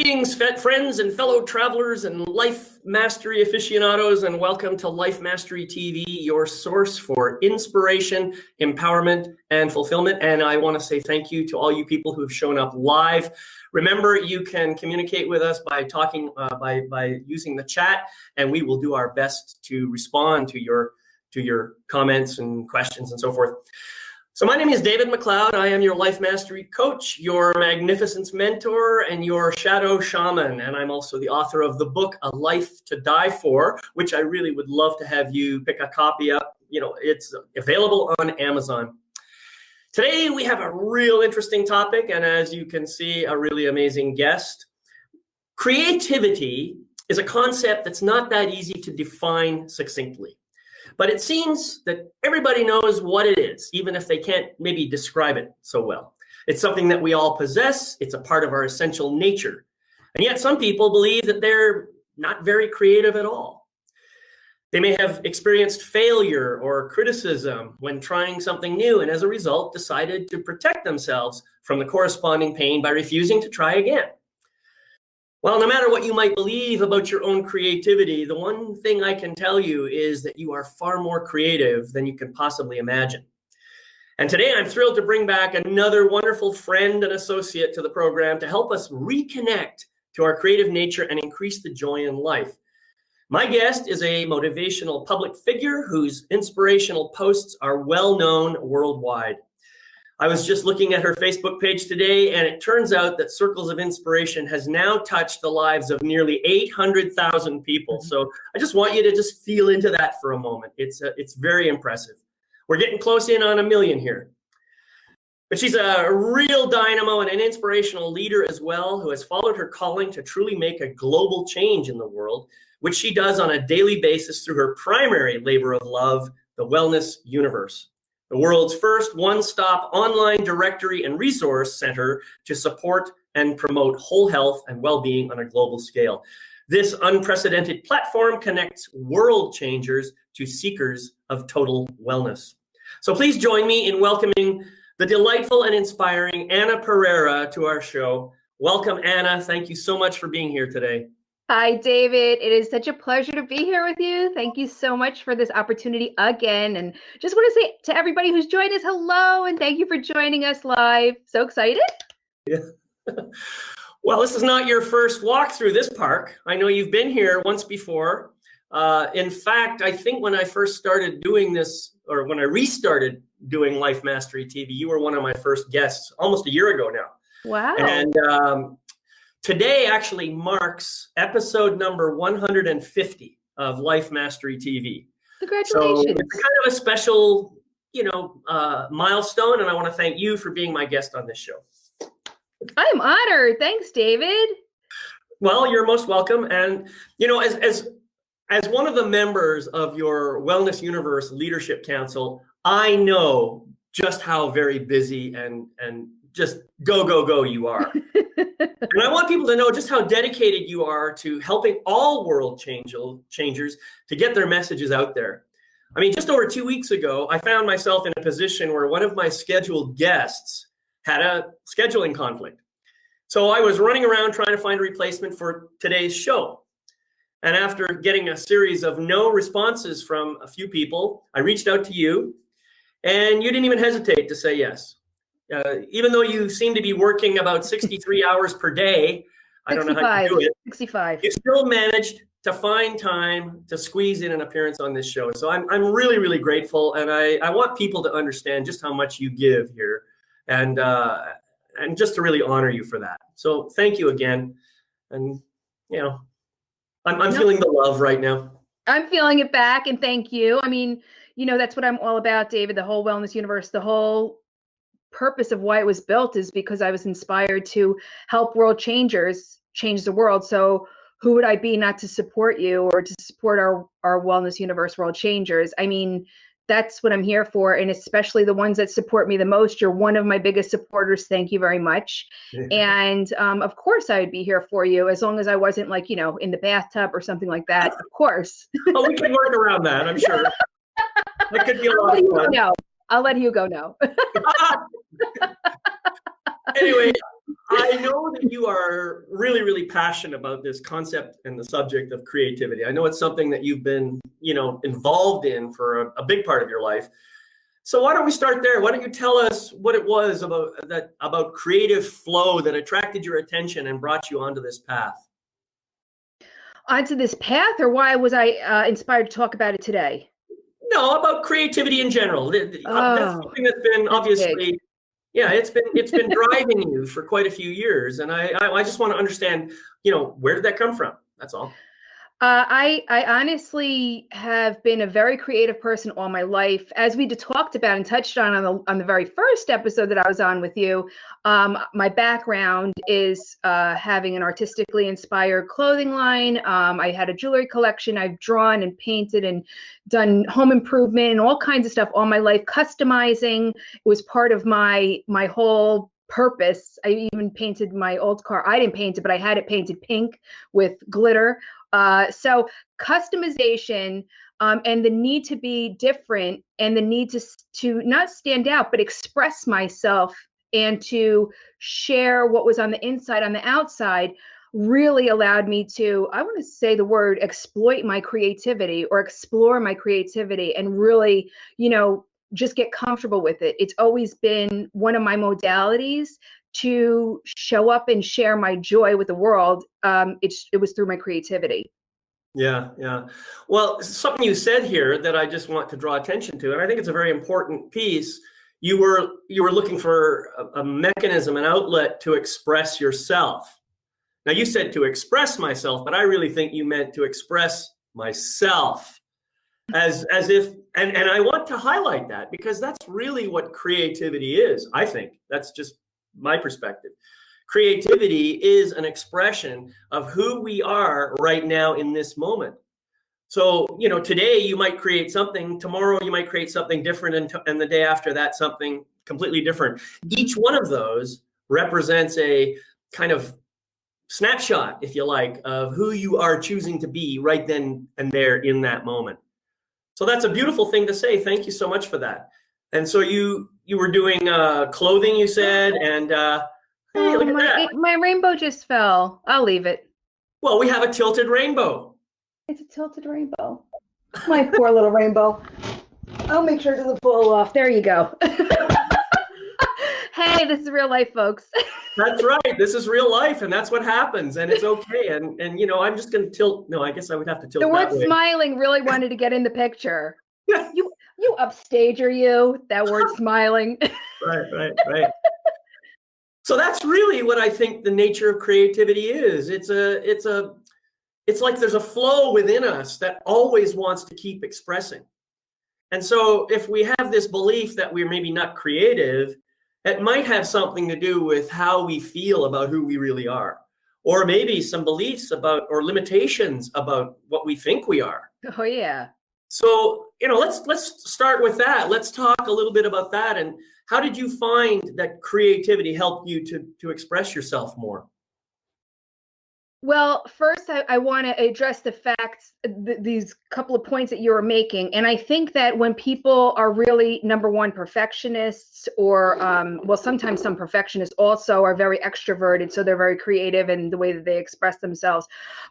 Greetings, friends and fellow travelers and life mastery aficionados, and welcome to Life Mastery TV, your source for inspiration, empowerment, and fulfillment. And I want to say thank you to all you people who have shown up live. Remember, you can communicate with us by talking, by using the chat, and we will do our best to respond to your comments and questions and so forth. So my name is David McLeod. I am your life mastery coach, your magnificence mentor, and your shadow shaman. And I'm also the author of the book, A Life to Die For, which I really would love to have you pick a copy up. You know, it's available on Amazon. Today, we have a real interesting topic, and as you can see, a really amazing guest. Creativity is a concept that's not that easy to define succinctly. But it seems that everybody knows what it is, even if they can't maybe describe it so well. It's something that we all possess. It's a part of our essential nature. And yet some people believe that they're not very creative at all. They may have experienced failure or criticism when trying something new, and as a result, decided to protect themselves from the corresponding pain by refusing to try again. Well, no matter what you might believe about your own creativity, the one thing I can tell you is that you are far more creative than you can possibly imagine. And today I'm thrilled to bring back another wonderful friend and associate to the program to help us reconnect to our creative nature and increase the joy in life. My guest is a motivational public figure whose inspirational posts are well known worldwide. I was just looking at her Facebook page today, and it turns out that Circles of Inspiration has now touched the lives of nearly 800,000 people. So I just want you to just feel into that for a moment. It's very impressive. We're getting close in on 1 million here. But she's a real dynamo and an inspirational leader as well, who has followed her calling to truly make a global change in the world, which she does on a daily basis through her primary labor of love, the Wellness Universe, the world's first one-stop online directory and resource center to support and promote whole health and well-being on a global scale. This unprecedented platform connects world changers to seekers of total wellness. So please join me in welcoming the delightful and inspiring Anna Pereira to our show. Welcome, Anna. Thank you so much for being here today. Hi, David. It is such a pleasure to be here with you. Thank you so much for this opportunity again. And just want to say to everybody who's joined us, hello, and thank you for joining us live. So excited. Yeah. Well, this is not your first walk through this park. I know you've been here once before. In fact, I think when I first started doing this, or when I restarted doing Life Mastery TV, you were one of my first guests almost a year ago now. Wow. And today actually marks episode number 150 of Life Mastery TV. Congratulations. So it's kind of a special, milestone, and I want to thank you for being my guest on this show. I am honored. Thanks, David. Well, you're most welcome. And, as one of the members of your Wellness Universe Leadership Council, I know just how very busy and just go you are. And I want people to know just how dedicated you are to helping all world changers to get their messages out there. I mean, just over 2 weeks ago, I found myself in a position where one of my scheduled guests had a scheduling conflict. So I was running around trying to find a replacement for today's show. And after getting a series of no responses from a few people, I reached out to you, and you didn't even hesitate to say yes. Even though you seem to be working about 63 hours per day, I don't know how you do it. 65. You still managed to find time to squeeze in an appearance on this show. So I'm really, really grateful. And I want people to understand just how much you give here, and just to really honor you for that. So thank you again. And, I'm feeling the love right now. I'm feeling it back, and thank you. I mean, that's what I'm all about, David, the whole Wellness Universe, the whole purpose of why it was built is because I was inspired to help world changers change the world. So who would I be not to support you or to support our Wellness Universe world changers? I mean, that's what I'm here for. And especially the ones that support me the most. You're one of my biggest supporters. Thank you very much. Yeah. And of course I would be here for you as long as I wasn't in the bathtub or something like that. Of course. Oh, we can work around that, I'm sure. That could be a lot of fun. I'll let Hugo know. Anyway, I know that you are really, really passionate about this concept and the subject of creativity. I know it's something that you've been, involved in for a big part of your life. So why don't we start there? Why don't you tell us what it was about creative flow that attracted your attention and brought you onto this path? Onto this path, or why was I inspired to talk about it today? No, about creativity in general. That's Oh, something that's been that's big. obviously, yeah, it's been driving you for quite a few years, and I just want to understand, where did that come from? That's all. I honestly have been a very creative person all my life. As we talked about and touched on the very first episode that I was on with you, my background is having an artistically inspired clothing line. I had a jewelry collection. I've drawn and painted and done home improvement and all kinds of stuff all my life. Customizing was part of my whole purpose. I even painted my old car. I didn't paint it, but I had it painted pink with glitter. So customization and the need to be different and the need to not stand out, but express myself and to share what was on the inside, on the outside, really allowed me to, I want to say the word, exploit my creativity or explore my creativity and really, just get comfortable with it. It's always been one of my modalities to show up and share my joy with the world. It was through my creativity. Yeah, yeah. Well, something you said here that I just want to draw attention to, and I think it's a very important piece. You were looking for a mechanism, an outlet to express yourself. Now you said to express myself, but I really think you meant to express myself as if, and I want to highlight that because that's really what creativity is. I think that's just my perspective. Creativity is an expression of who we are right now in this moment. So, today you might create something, tomorrow you might create something different, and the day after that, something completely different. Each one of those represents a kind of snapshot, if you like, of who you are choosing to be right then and there in that moment. So that's a beautiful thing to say. Thank you so much for that. And so you were doing clothing, you said, and hey, Oh, look at that. my rainbow just fell. I'll leave it. Well, we have a tilted rainbow. It's a tilted rainbow. My poor little rainbow. I'll make sure it doesn't fall off. There you go. Hey, this is real life, folks. That's right. This is real life, and that's what happens, and it's okay. And I'm just going to tilt. No, I guess I would have to tilt The word that way. smiling really wanted to get in the picture. You upstager, you. That word smiling. Right. So that's really what I think the nature of creativity is. It's like there's a flow within us that always wants to keep expressing. And so if we have this belief that we're maybe not creative, it might have something to do with how we feel about who we really are, or maybe some beliefs about or limitations about what we think we are. Oh yeah. So, let's start with that. Let's talk a little bit about that. And how did you find that creativity helped you to express yourself more? Well, first, I want to address the facts, these couple of points that you were making. And I think that when people are really, number one, perfectionists, or, well, sometimes some perfectionists also are very extroverted. So they're very creative in the way that they express themselves.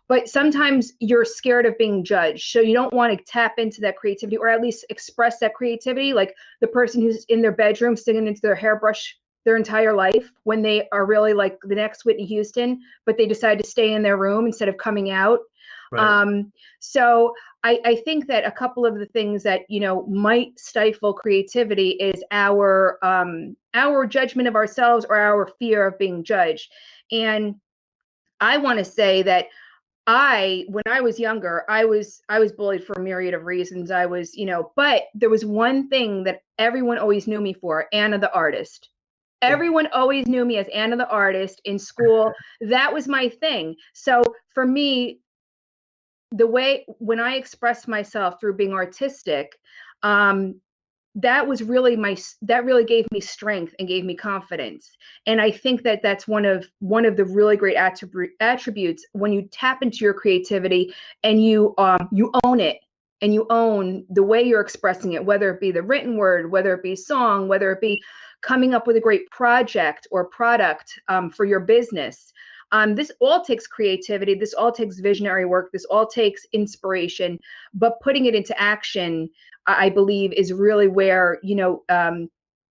But sometimes you're scared of being judged. So you don't want to tap into that creativity or at least express that creativity. Like the person who's in their bedroom singing into their hairbrush their entire life when they are really like the next Whitney Houston, but they decide to stay in their room instead of coming out. Right. So I think that a couple of the things that, might stifle creativity is our judgment of ourselves or our fear of being judged. And I want to say that when I was younger, I was bullied for a myriad of reasons. I was, but there was one thing that everyone always knew me for, Anna the artist. Everyone always knew me as Anna the artist in school. That was my thing. So for me, the way when I expressed myself through being artistic, that really gave me strength and gave me confidence. And I think that that's one of the really great attributes when you tap into your creativity and you own it. and you own the way you're expressing it, whether it be the written word, whether it be song, whether it be coming up with a great project or product for your business. This all takes creativity. This all takes visionary work. This all takes inspiration, but putting it into action, I believe, is really where,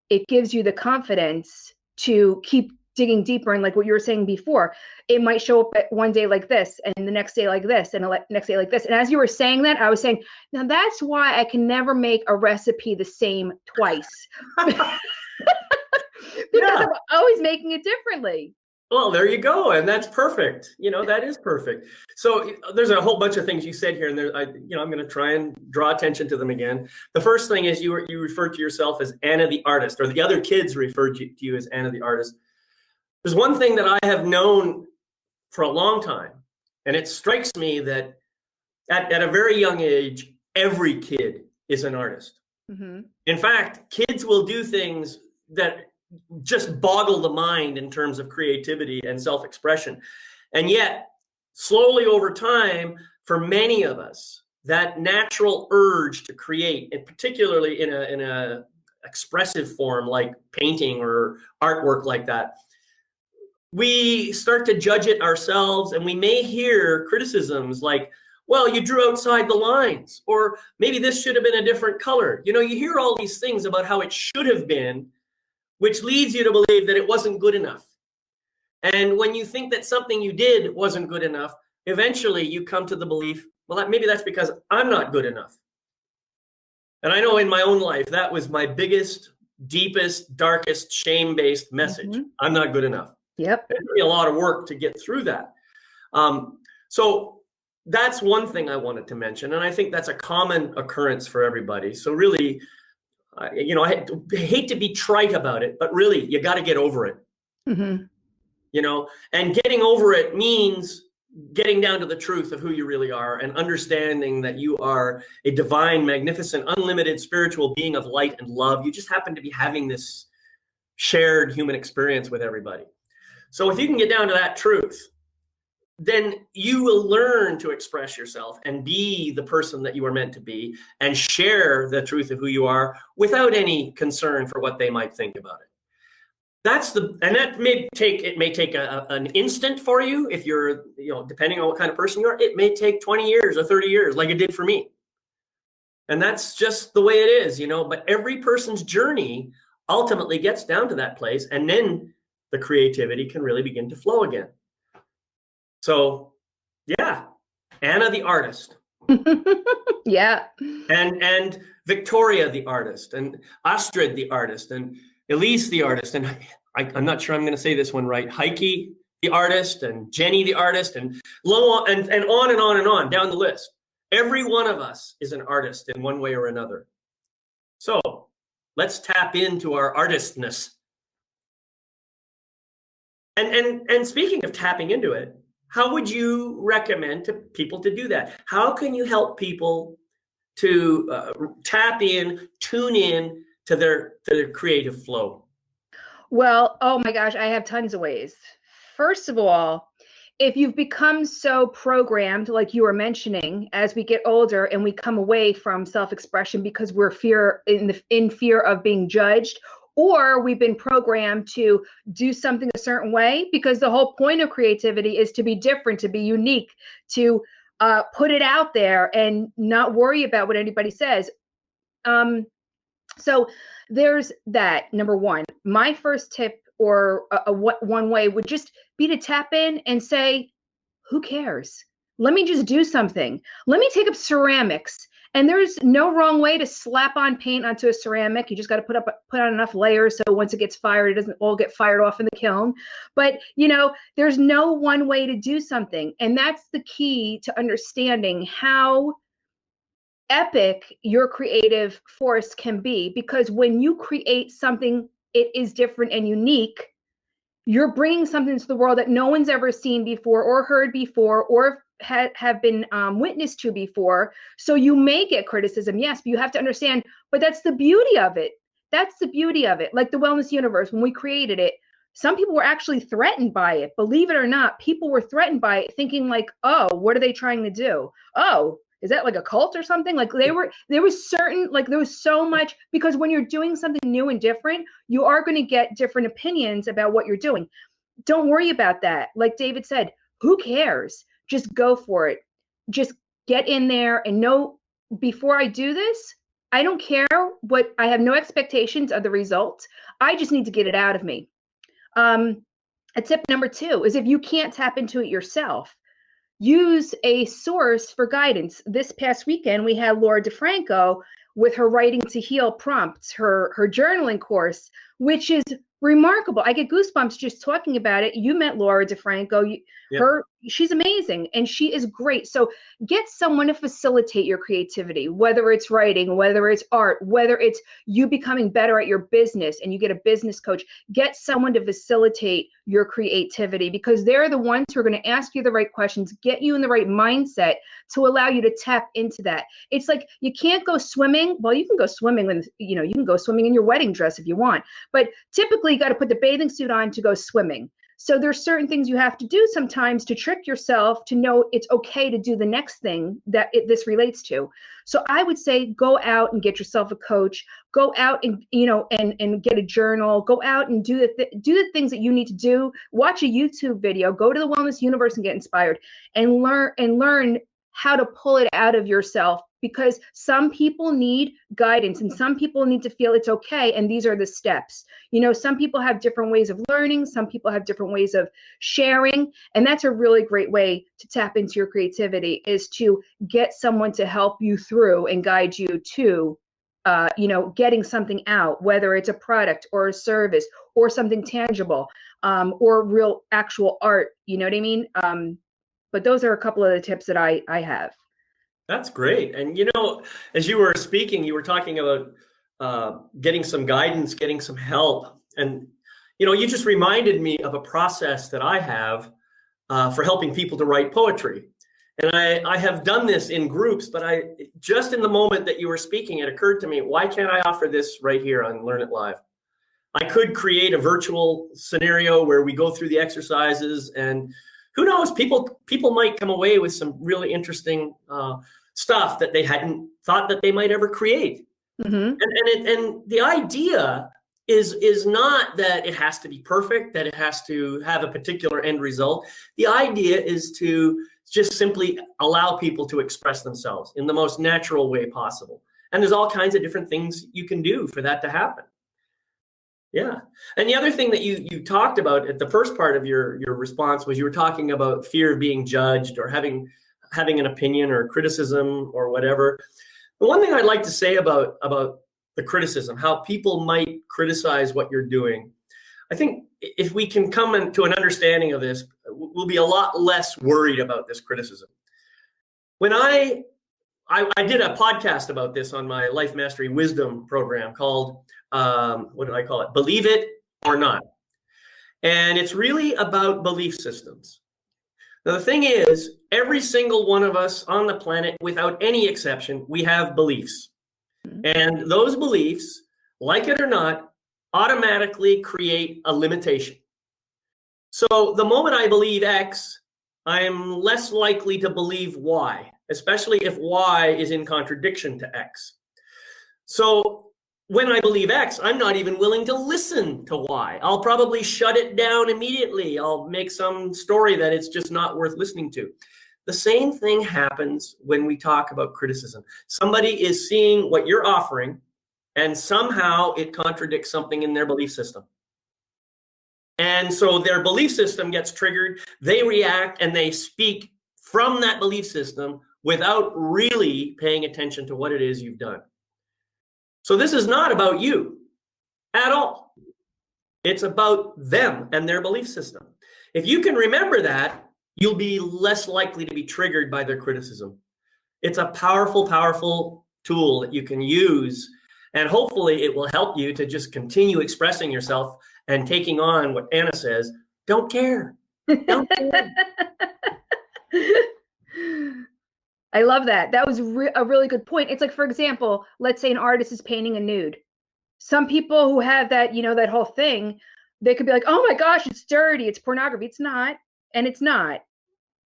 it gives you the confidence to keep digging deeper. And like what you were saying before, it might show up at one day like this, and the next day like this, and the next day like this. And as you were saying that, I was saying, now that's why I can never make a recipe the same twice. Because I'm always making it differently. Well, there you go, and that's perfect. That is perfect. So there's a whole bunch of things you said here, and I'm going to try and draw attention to them again. The first thing is you referred to yourself as Anna the artist, or the other kids referred to you as Anna the artist. There's one thing that I have known for a long time, and it strikes me that at a very young age, every kid is an artist. Mm-hmm. In fact, kids will do things that just boggle the mind in terms of creativity and self-expression. And yet, slowly over time, for many of us, that natural urge to create, and particularly in a expressive form like painting or artwork like that, we start to judge it ourselves, and we may hear criticisms like, well, you drew outside the lines, or maybe this should have been a different color. You hear all these things about how it should have been, which leads you to believe that it wasn't good enough. And when you think that something you did wasn't good enough, eventually you come to the belief, well, maybe that's because I'm not good enough. And I know in my own life, that was my biggest, deepest, darkest, shame-based message. Mm-hmm. I'm not good enough. Yep. It took me a lot of work to get through that. So that's one thing I wanted to mention. And I think that's a common occurrence for everybody. So really, I hate to be trite about it, but really, you got to get over it. Mm-hmm. And getting over it means getting down to the truth of who you really are and understanding that you are a divine, magnificent, unlimited spiritual being of light and love. You just happen to be having this shared human experience with everybody. So if you can get down to that truth, then you will learn to express yourself and be the person that you are meant to be and share the truth of who you are without any concern for what they might think about it. That may take an instant for you if you're, depending on what kind of person you are. It may take 20 years or 30 years like it did for me. And that's just the way it is, but every person's journey ultimately gets down to that place, and then the creativity can really begin to flow again. So, yeah, Anna the artist. Yeah. And Victoria the artist, and Astrid the artist, and Elise the artist, and I'm not sure I'm going to say this one right, Heike the artist, and Jenny the artist, and on and on and on and on down the list. Every one of us is an artist in one way or another. So let's tap into our artistness. And speaking of tapping into it, how would you recommend to people to do that? How can you help people to tap in, tune in to their creative flow? Well, oh my gosh, I have tons of ways. First of all, if you've become so programmed, like you were mentioning, as we get older and we come away from self-expression because we're in fear of being judged, or we've been programmed to do something a certain way, because the whole point of creativity is to be different, to be unique, to put it out there and not worry about what anybody says. So there's that, number one. My first tip, or one way, would just be to tap in and say, who cares? Let me just do something. Let me take up ceramics. And there's no wrong way to slap on paint onto a ceramic. You just got to put on enough layers so once it gets fired, it doesn't all get fired off in the kiln. But, there's no one way to do something. And that's the key to understanding how epic your creative force can be. Because when you create something, it is different and unique. You're bringing something to the world that no one's ever seen before or heard before or have been witnessed to before. So you may get criticism, yes, but you have to understand, but that's the beauty of it. That's the beauty of it. Like the Wellness Universe, when we created it, some people were actually threatened by it. Believe it or not, people were threatened by it, thinking like, oh, what are they trying to do? Oh, is that like a cult or something? Like there was so much, because when you're doing something new and different, you are going to get different opinions about what you're doing. Don't worry about that. Like David said, who cares? Just go for it. Just get in there and know, before I do this, I don't care what, I have no expectations of the result. I just need to get it out of me. Tip number 2 is, if you can't tap into it yourself, use a source for guidance. This past weekend, we had Laura DeFranco with her Writing to Heal prompts, her journaling course, which is remarkable. I get goosebumps just talking about it. You met Laura DeFranco. She's amazing, and she is great. So get someone to facilitate your creativity, whether it's writing, whether it's art, whether it's you becoming better at your business and you get a business coach. Get someone to facilitate your creativity, because they're the ones who are going to ask you the right questions, get you in the right mindset to allow you to tap into that. It's like, you can't go swimming. Well, you can go swimming when, you can go swimming in your wedding dress if you want, but typically you got to put the bathing suit on to go swimming. So there's certain things you have to do sometimes to trick yourself to know it's okay to do the next thing that this relates to. So I would say, go out and get yourself a coach. Go out and and get a journal. Go out and do the things that you need to do. Watch a YouTube video. Go to the Wellness Universe and get inspired, and learn how to pull it out of yourself, because some people need guidance and some people need to feel it's okay. And these are the steps. Some people have different ways of learning. Some people have different ways of sharing. And that's a really great way to tap into your creativity, is to get someone to help you through and guide you to, getting something out, whether it's a product or a service or something tangible, or real actual art. You know what I mean? But those are a couple of the tips that I have. That's great. And, as you were speaking, you were talking about getting some guidance, getting some help. And, you just reminded me of a process that I have for helping people to write poetry. And I have done this in groups, but just in the moment that you were speaking, it occurred to me, why can't I offer this right here on Learn It Live? I could create a virtual scenario where we go through the exercises, and who knows, people might come away with some really interesting stuff that they hadn't thought that they might ever create. Mm-hmm. And the idea is not that it has to be perfect, that it has to have a particular end result. The idea is to just simply allow people to express themselves in the most natural way possible. And there's all kinds of different things you can do for that to happen. Yeah. And the other thing that you talked about at the first part of your response was, you were talking about fear of being judged, or having an opinion or criticism or whatever. The one thing I'd like to say about the criticism, how people might criticize what you're doing, I think if we can come to an understanding of this, we'll be a lot less worried about this criticism. When I did a podcast about this on my Life Mastery Wisdom program called, what did I call it? Believe It or Not. And it's really about belief systems. Now, the thing is, every single one of us on the planet, without any exception, we have beliefs. And those beliefs, like it or not, automatically create a limitation. So the moment I believe X, I am less likely to believe Y, especially if Y is in contradiction to X. So when I believe X, I'm not even willing to listen to Y. I'll probably shut it down immediately. I'll make some story that it's just not worth listening to. The same thing happens when we talk about criticism. Somebody is seeing what you're offering, and somehow it contradicts something in their belief system. And so their belief system gets triggered. They react and they speak from that belief system without really paying attention to what it is you've done. So this is not about you at all. It's about them and their belief system. If you can remember that, you'll be less likely to be triggered by their criticism. It's a powerful, powerful tool that you can use, and hopefully it will help you to just continue expressing yourself and taking on what Anna says, don't care. Don't care. I love that. That was a really good point. It's like, for example, let's say an artist is painting a nude. Some people who have that, that whole thing, they could be like, oh my gosh, it's dirty, it's pornography. It's not, and it's not.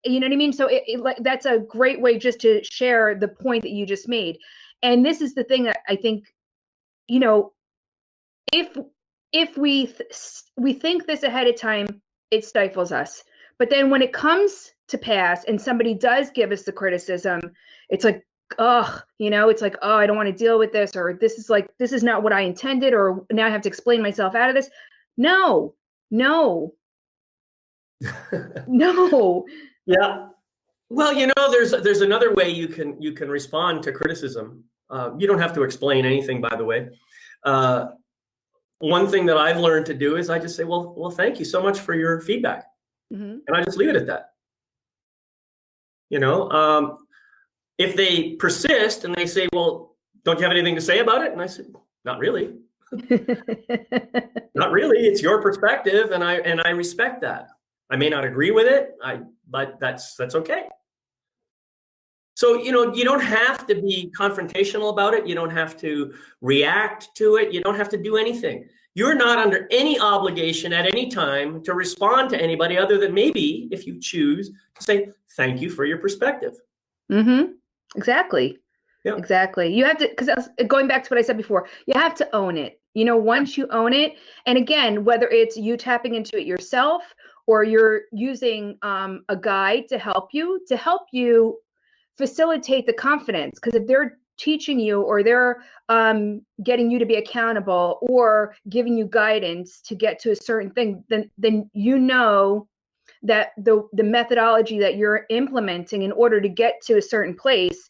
You know what I mean? So like, that's a great way just to share the point that you just made. And this is the thing that I think, you know, if we think this ahead of time, it stifles us. But then when it comes to pass and somebody does give us the criticism, it's like, oh, you know, it's like, oh, I don't want to deal with this, or this is not what I intended, or now I have to explain myself out of this. No, no, no. Yeah. Well, you know, there's another way you can respond to criticism. You don't have to explain anything, by the way. One thing that I've learned to do is I just say, well, thank you so much for your feedback, and I just leave it at that. You know, if they persist and they say, well, don't you have anything to say about it? And I said, not really. Not really. It's your perspective, and I respect that. I may not agree with it, but that's okay. So, you know, you don't have to be confrontational about it. You don't have to react to it. You don't have to do anything. You're not under any obligation at any time to respond to anybody other than maybe, if you choose, to say, thank you for your perspective. Mm-hmm. Exactly. Yeah. Exactly. You have to, because going back to what I said before, you have to own it. You know, once you own it, and again, whether it's you tapping into it yourself or you're using a guide to help you facilitate the confidence, because if they're teaching you or they're getting you to be accountable or giving you guidance to get to a certain thing, then you know that the methodology that you're implementing in order to get to a certain place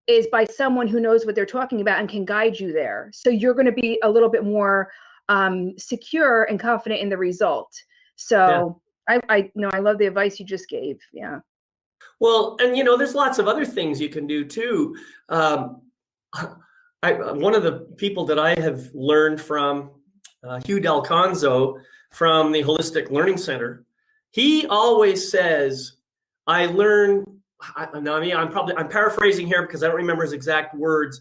is by someone who knows what they're talking about and can guide you there. So you're going to be a little bit more secure and confident in the result. So yeah. I love the advice you just gave. Yeah. Well, and you know, there's lots of other things you can do too. One of the people that I have learned from, Hugh Delconzo from the Holistic Learning Center, he always says, I'm paraphrasing here because I don't remember his exact words.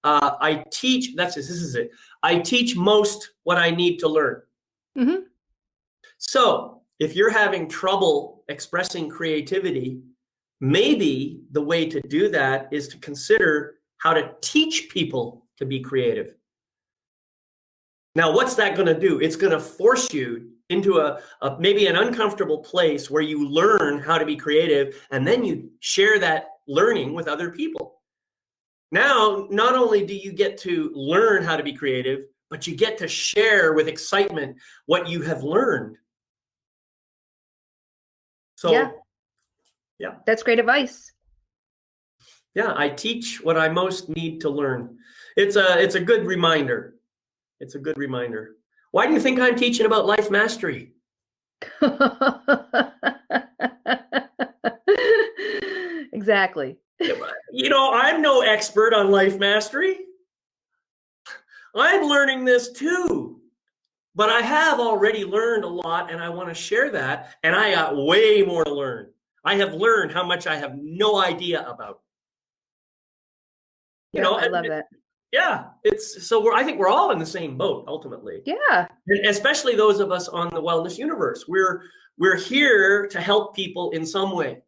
I teach most what I need to learn. Mm-hmm. So if you're having trouble expressing creativity, maybe the way to do that is to consider how to teach people to be creative. Now, what's that going to do? It's going to force you into a maybe an uncomfortable place where you learn how to be creative, and then you share that learning with other people. Now, not only do you get to learn how to be creative, but you get to share with excitement what you have learned. So, yeah. That's great advice. Yeah, I teach what I most need to learn. It's a good reminder. It's a good reminder. Why do you think I'm teaching about life mastery? Exactly. You know, I'm no expert on life mastery. I'm learning this too. But I have already learned a lot, and I want to share that. And I got way more to learn. I have learned how much I have no idea about. You know, I love that. Yeah, I think we're all in the same boat ultimately. Yeah. And especially those of us on the wellness universe. We're here to help people in some way.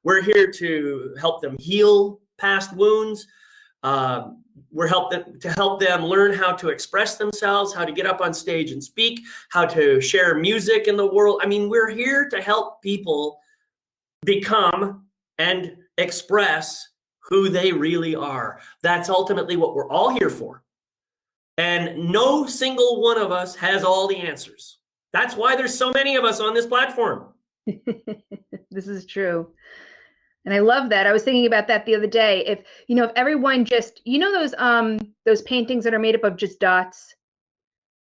We're here to help them heal past wounds. We're to help them learn how to express themselves, how to get up on stage and speak, how to share music in the world. I mean, we're here to help people become and express who they really are. That's ultimately what we're all here for. And no single one of us has all the answers. That's why there's so many of us on this platform. This is true. And I love that. I was thinking about that the other day. If everyone just, those paintings that are made up of just dots,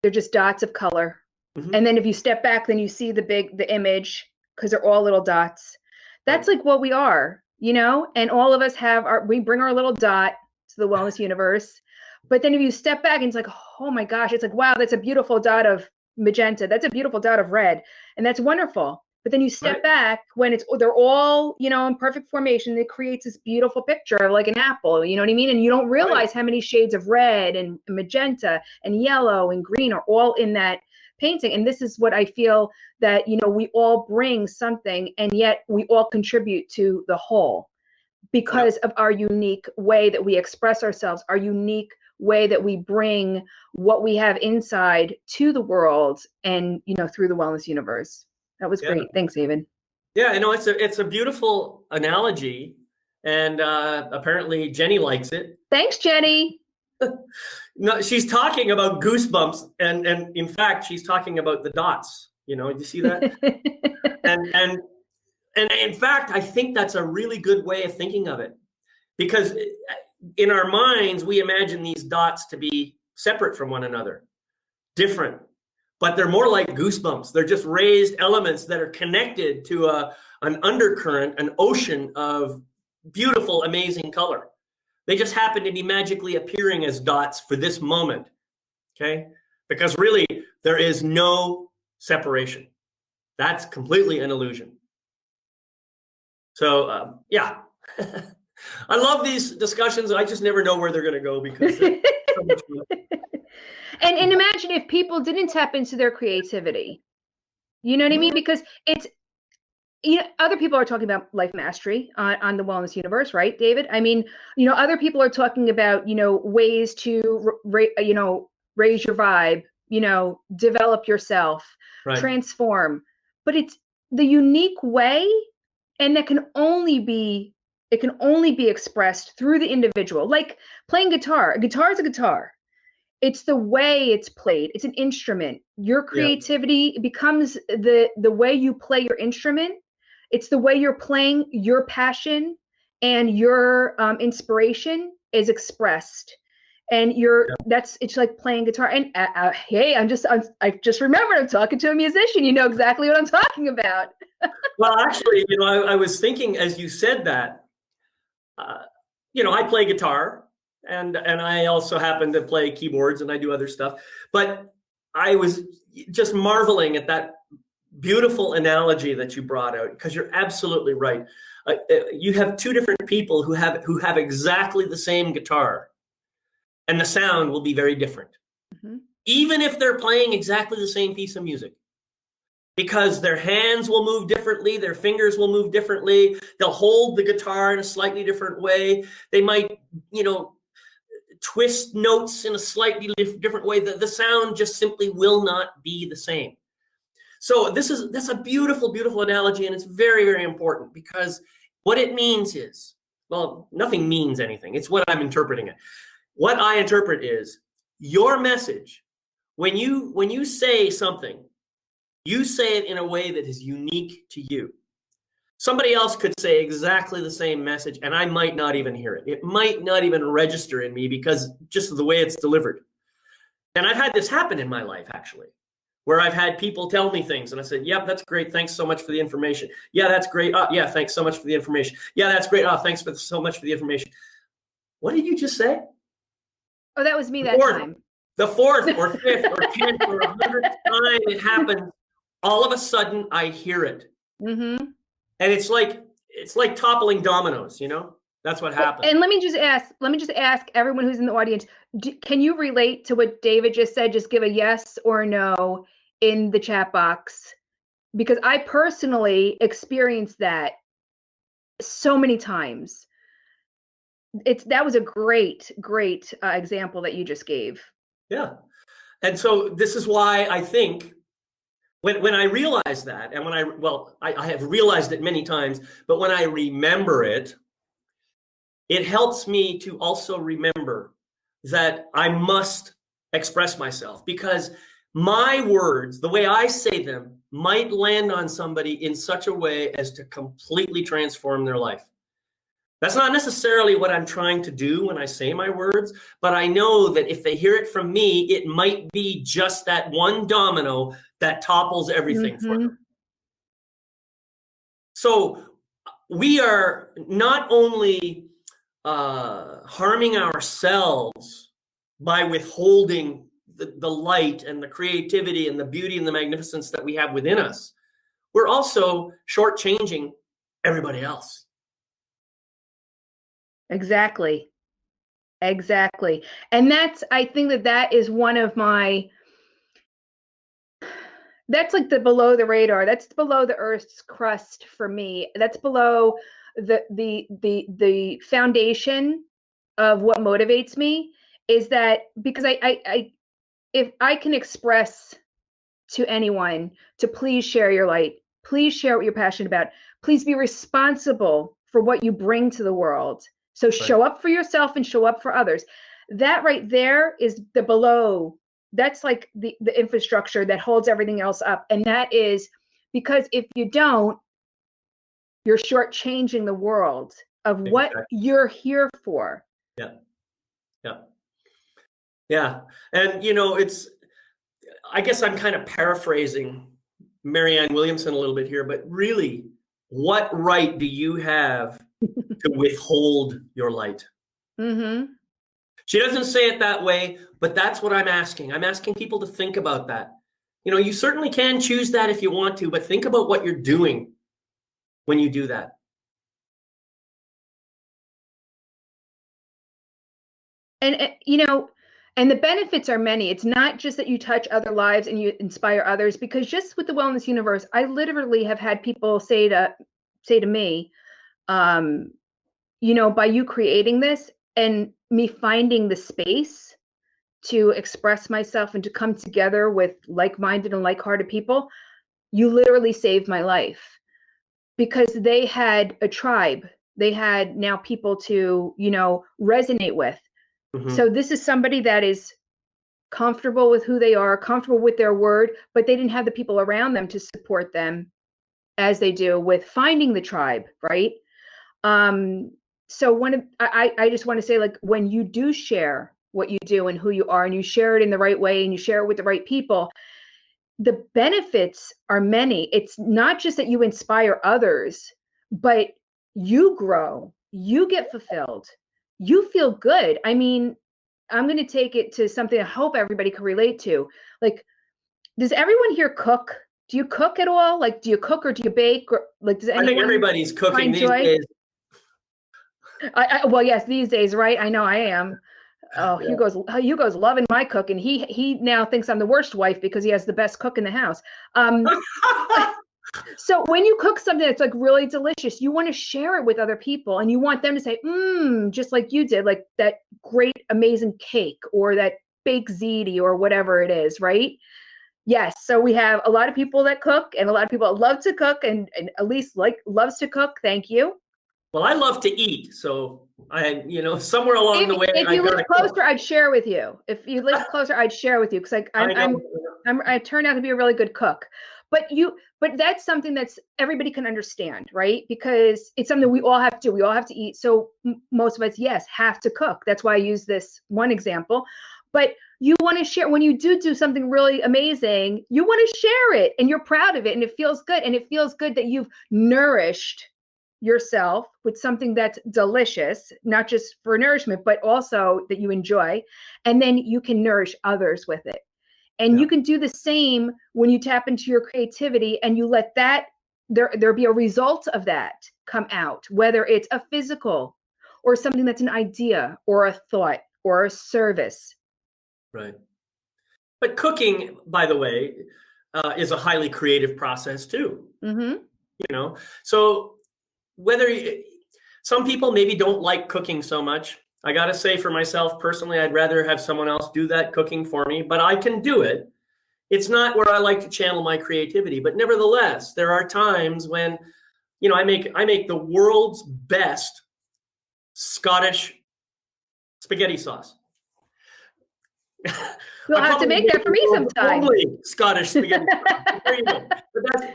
they're just dots of color. Mm-hmm. And then if you step back, then you see the image, because they're all little dots. That's like what we are, and all of us we bring our little dot to the wellness universe. But then if you step back and it's like, oh my gosh, it's like, wow, that's a beautiful dot of magenta. That's a beautiful dot of red. And that's wonderful. But then you step back when they're all, in perfect formation. It creates this beautiful picture like an apple, you know what I mean? And you don't realize how many shades of red and magenta and yellow and green are all in that painting. And this is what I feel, that, you know, we all bring something, and yet we all contribute to the whole because of our unique way that we express ourselves, our unique way that we bring what we have inside to the world, and, you know, through the wellness universe. That was great. Thanks, David. Yeah, I know it's a beautiful analogy, and apparently Jenny likes it. Thanks, Jenny. No, she's talking about goosebumps, and in fact, she's talking about the dots. You know, do you see that? and in fact, I think that's a really good way of thinking of it, because in our minds we imagine these dots to be separate from one another, different, but they're more like goosebumps. They're just raised elements that are connected to an undercurrent, an ocean of beautiful, amazing color. They just happen to be magically appearing as dots for this moment, okay? Because really, there is no separation. That's completely an illusion. So, yeah. I love these discussions. I just never know where they're going to go because they're so much fun. And imagine if people didn't tap into their creativity. You know what I mean? Because it's, you know, other people are talking about life mastery on the wellness universe, right, David? I mean, you know, other people are talking about, you know, ways to, you know, raise your vibe, you know, develop yourself, transform. But it's the unique way, and that can only be, it can only be expressed through the individual. Like playing guitar. A guitar is a guitar. It's the way it's played. It's an instrument. Your creativity becomes the way you play your instrument. It's the way you're playing, your passion and your inspiration is expressed. And it's like playing guitar. And hey, I just remembered I'm talking to a musician. You know exactly what I'm talking about. Well, actually, you know, I was thinking as you said that, you know, I play guitar, and I also happen to play keyboards, and I do other stuff. But I was just marveling at that beautiful analogy that you brought out, because you're absolutely right. You have two different people who have exactly the same guitar, and the sound will be very different, even if they're playing exactly the same piece of music, because their hands will move differently, their fingers will move differently. They'll hold the guitar in a slightly different way. They might, you know, twist notes in a slightly different way. The sound just simply will not be the same. So that's a beautiful, beautiful analogy, and it's very, very important, because what it means is, well, nothing means anything. It's what I'm interpreting it. What I interpret is your message. When you say something, you say it in a way that is unique to you. Somebody else could say exactly the same message, and I might not even hear it. It might not even register in me, because just the way it's delivered. And I've had this happen in my life, actually, where I've had people tell me things, and I said, yep, that's great. Thanks so much for the information. Yeah, that's great. Yeah, thanks so much for the information. Yeah, that's great. Thanks so much for the information. What did you just say? Oh, that was me that time. The fourth or fifth or 10th or 100th time it happens, all of a sudden I hear it. And it's like toppling dominoes, you know? That's what happens. And let me just ask everyone who's in the audience, can you relate to what David just said? Just give a yes or no in the chat box, because I personally experienced that so many times. That was a great example that you just gave. Yeah. And so this is why I think when I realize that, and I have realized it many times, but when I remember it, it helps me to also remember that I must express myself, because my words, the way I say them, might land on somebody in such a way as to completely transform their life. That's not necessarily what I'm trying to do when I say my words, but I know that if they hear it from me, it might be just that one domino that topples everything for them. So we are not only harming ourselves by withholding the light and the creativity and the beauty and the magnificence that we have within us, we're also shortchanging everybody else. Exactly. And I think that is one of my, That's like the below the radar. That's below the Earth's crust for me. That's below the foundation of what motivates me, is that because I if I can express to anyone to please share your light, please share what you're passionate about, please be responsible for what you bring to the world. So show up for yourself and show up for others. That right there is the below. That's like the infrastructure that holds everything else up. And that is because if you don't, you're shortchanging the world of what you're here for. Yeah. Yeah. Yeah. And, I guess I'm kind of paraphrasing Marianne Williamson a little bit here, but really, what right do you have to withhold your light? Mm-hmm. She doesn't say it that way, but that's what I'm asking. I'm asking people to think about that. You certainly can choose that if you want to, but think about what you're doing when you do that. And and the benefits are many. It's not just that you touch other lives and you inspire others, because just with the Wellness Universe, I literally have had people say to me, by you creating this and me finding the space to express myself and to come together with like-minded and like-hearted people, you literally saved my life, because they had a tribe. They had now people to, resonate with. Mm-hmm. So this is somebody that is comfortable with who they are, comfortable with their word, but they didn't have the people around them to support them as they do with finding the tribe, right? So I just want to say, like, when you do share what you do and who you are, and you share it in the right way, and you share it with the right people, the benefits are many. It's not just that you inspire others, but you grow, you get fulfilled, you feel good. I mean, I'm going to take it to something I hope everybody can relate to. Like, does everyone here cook? Do you cook at all? Like, do you cook or do you bake? Or like, does anyone? I think everybody's cooking these days. Well, yes, these days, right? I know I am. Oh, yeah. Hugo's loving my cook, and he now thinks I'm the worst wife because he has the best cook in the house. So when you cook something that's like really delicious, you want to share it with other people, and you want them to say, just like you did, like that great, amazing cake or that baked ziti or whatever it is, right? Yes. So we have a lot of people that cook, and a lot of people that love to cook, and Elise loves to cook. Thank you. Well, I love to eat, so somewhere along the way, if you live closer, I'd share with you. If you live closer, I'd share with you, because I turned out to be a really good cook. But that's something that's everybody can understand, right? Because it's something we all have to do. We all have to eat. So most of us, yes, have to cook. That's why I use this one example. But you want to share when you do something really amazing. You want to share it, and you're proud of it, and it feels good. And it feels good that you've nourished yourself with something that's delicious, not just for nourishment, but also that you enjoy. And then you can nourish others with it. And you can do the same when you tap into your creativity and you let that there be a result of that come out, whether it's a physical or something that's an idea or a thought or a service. Right. But cooking, by the way, is a highly creative process too. Mm-hmm. So some people maybe don't like cooking so much. I got to say, for myself personally, I'd rather have someone else do that cooking for me, but I can do it. It's not where I like to channel my creativity, but nevertheless, there are times when, I make the world's best Scottish spaghetti sauce. You'll have to make that for me sometime. Scottish spaghetti sauce. There you go. But that's,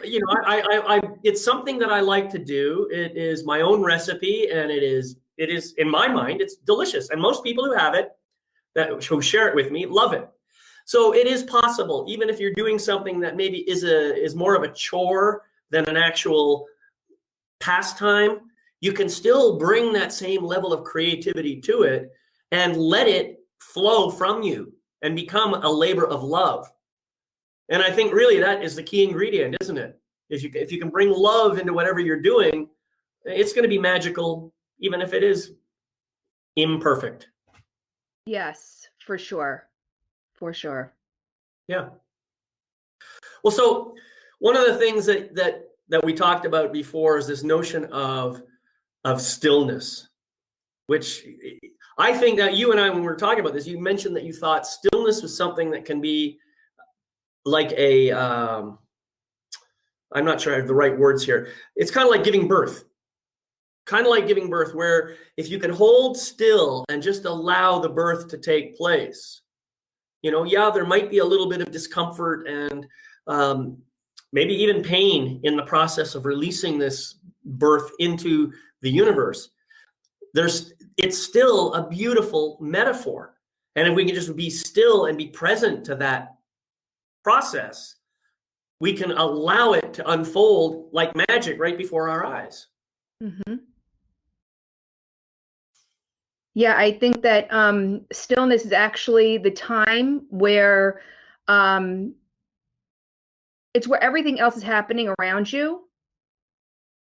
it's something that I like to do. It is my own recipe, and it is in my mind, it's delicious. And most people who have it, who share it with me, love it. So it is possible, even if you're doing something that maybe is more of a chore than an actual pastime, you can still bring that same level of creativity to it and let it flow from you and become a labor of love. And I think really that is the key ingredient, isn't it? If you can bring love into whatever you're doing, it's going to be magical, even if it is imperfect. Yes, for sure. For sure. Yeah. Well, so one of the things that we talked about before is this notion of stillness, which I think that you and I, when we were talking about this, you mentioned that you thought stillness was something that can be like a, I'm not sure I have the right words here. It's kind of like giving birth. Kind of like giving birth, where if you can hold still and just allow the birth to take place, yeah, there might be a little bit of discomfort and maybe even pain in the process of releasing this birth into the universe. It's still a beautiful metaphor. And if we can just be still and be present to that process, we can allow it to unfold like magic right before our eyes. Mm-hmm. Yeah, I think that stillness is actually the time where it's where everything else is happening around you.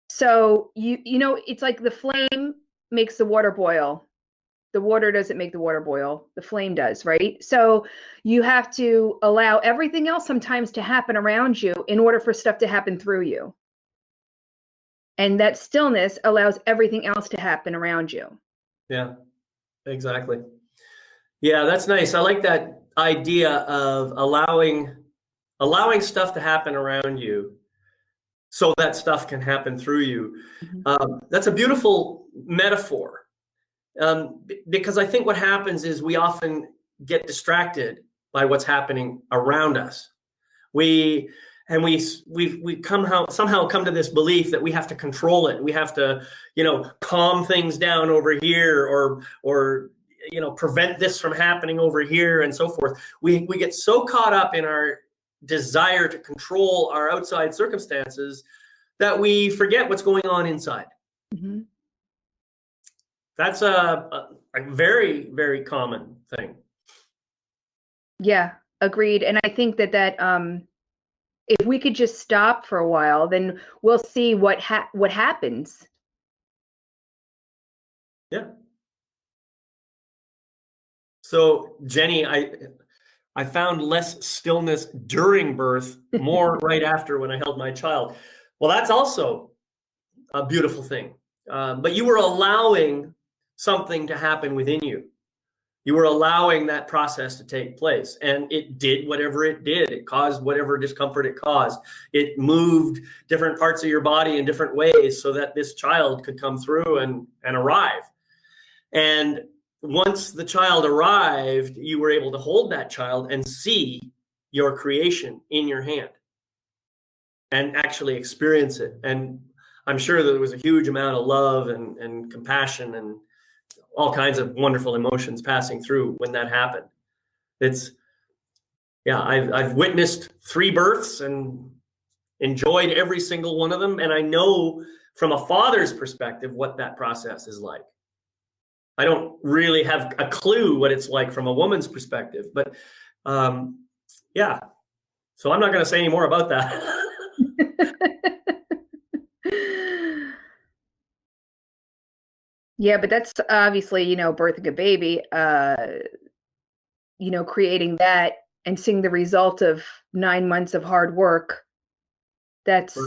So it's like the flame makes the water boil. The water doesn't make the water boil. The flame does, right? So you have to allow everything else sometimes to happen around you in order for stuff to happen through you. And that stillness allows everything else to happen around you. Yeah, exactly. Yeah, that's nice. I like that idea of allowing stuff to happen around you so that stuff can happen through you. That's a beautiful metaphor, because I think what happens is we often get distracted by what's happening around us. We've somehow come to this belief that we have to control it. We have to, calm things down over here, or prevent this from happening over here, and so forth. We get so caught up in our desire to control our outside circumstances that we forget what's going on inside. Mm-hmm. That's a very, very common thing. Yeah, agreed. And I think that if we could just stop for a while, then we'll see what happens. Yeah. So Jenny, I found less stillness during birth, more right after when I held my child. Well, that's also a beautiful thing. But you were allowing something to happen within you. You were allowing that process to take place, and it did whatever it did. It caused whatever discomfort it caused. It moved different parts of your body in different ways so that this child could come through and arrive. And once the child arrived, you were able to hold that child and see your creation in your hand and actually experience it. And I'm sure that there was a huge amount of love and compassion and all kinds of wonderful emotions passing through when that happened. I've witnessed 3 births and enjoyed every single one of them. And I know from a father's perspective what that process is like. I don't really have a clue what it's like from a woman's perspective, but yeah. So I'm not going to say any more about that. Yeah, but that's obviously, birthing a baby, creating that and seeing the result of 9 months of hard work. That's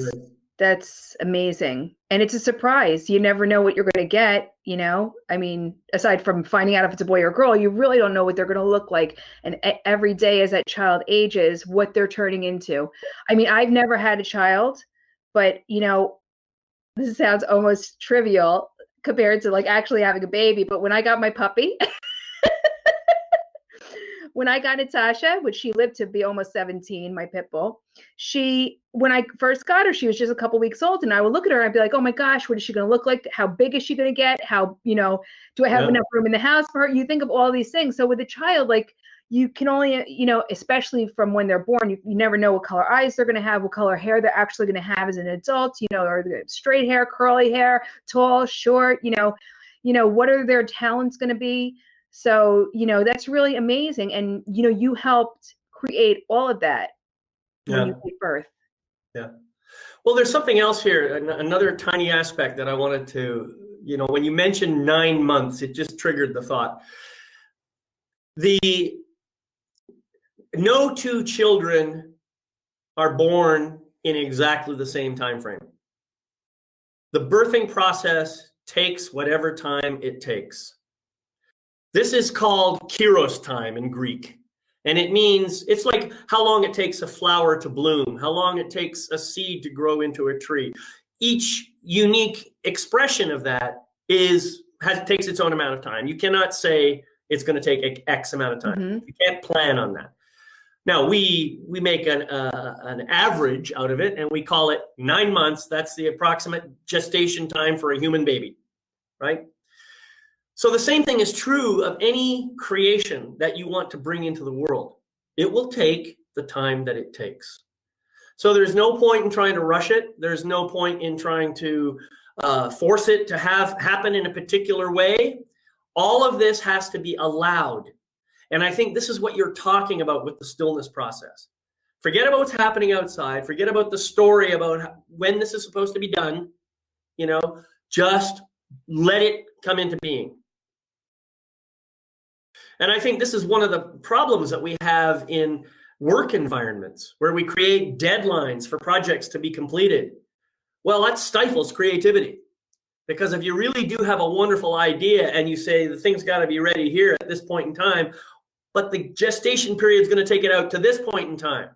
amazing. And it's a surprise. You never know what you're going to get, I mean, aside from finding out if it's a boy or girl, you really don't know what they're going to look like. And every day as that child ages, what they're turning into. I mean, I've never had a child, but, this sounds almost trivial compared to like actually having a baby. But when I got my puppy, when I got Natasha, which she lived to be almost 17, my pit bull, when I first got her, she was just a couple weeks old, and I would look at her and I'd be like, oh my gosh, what is she going to look like? How big is she going to get? How, do I have enough room in the house for her? You think of all these things. So with a child, like, you can only, especially from when they're born, you never know what color eyes they're going to have, what color hair they're actually going to have as an adult, are they straight hair, curly hair, tall, short, what are their talents going to be? So, that's really amazing. And, you helped create all of that when you gave birth. Yeah. Well, there's something else here, another tiny aspect that I wanted to, when you mentioned 9 months, it just triggered the thought. No 2 children are born in exactly the same time frame. The birthing process takes whatever time it takes. This is called kairos time in Greek. And it means, it's like how long it takes a flower to bloom, how long it takes a seed to grow into a tree. Each unique expression of that takes its own amount of time. You cannot say it's going to take X amount of time. Mm-hmm. You can't plan on that. Now, we make an average out of it, and we call it 9 months. That's the approximate gestation time for a human baby, right? So the same thing is true of any creation that you want to bring into the world. It will take the time that it takes. So there's no point in trying to rush it. There's no point in trying to force it to happen in a particular way. All of this has to be allowed. And I think this is what you're talking about with the stillness process. Forget about what's happening outside. Forget about the story about when this is supposed to be done. Just let it come into being. And I think this is one of the problems that we have in work environments where we create deadlines for projects to be completed. Well, that stifles creativity. Because if you really do have a wonderful idea and you say the thing's got to be ready here at this point in time, but the gestation period is going to take it out to this point in time,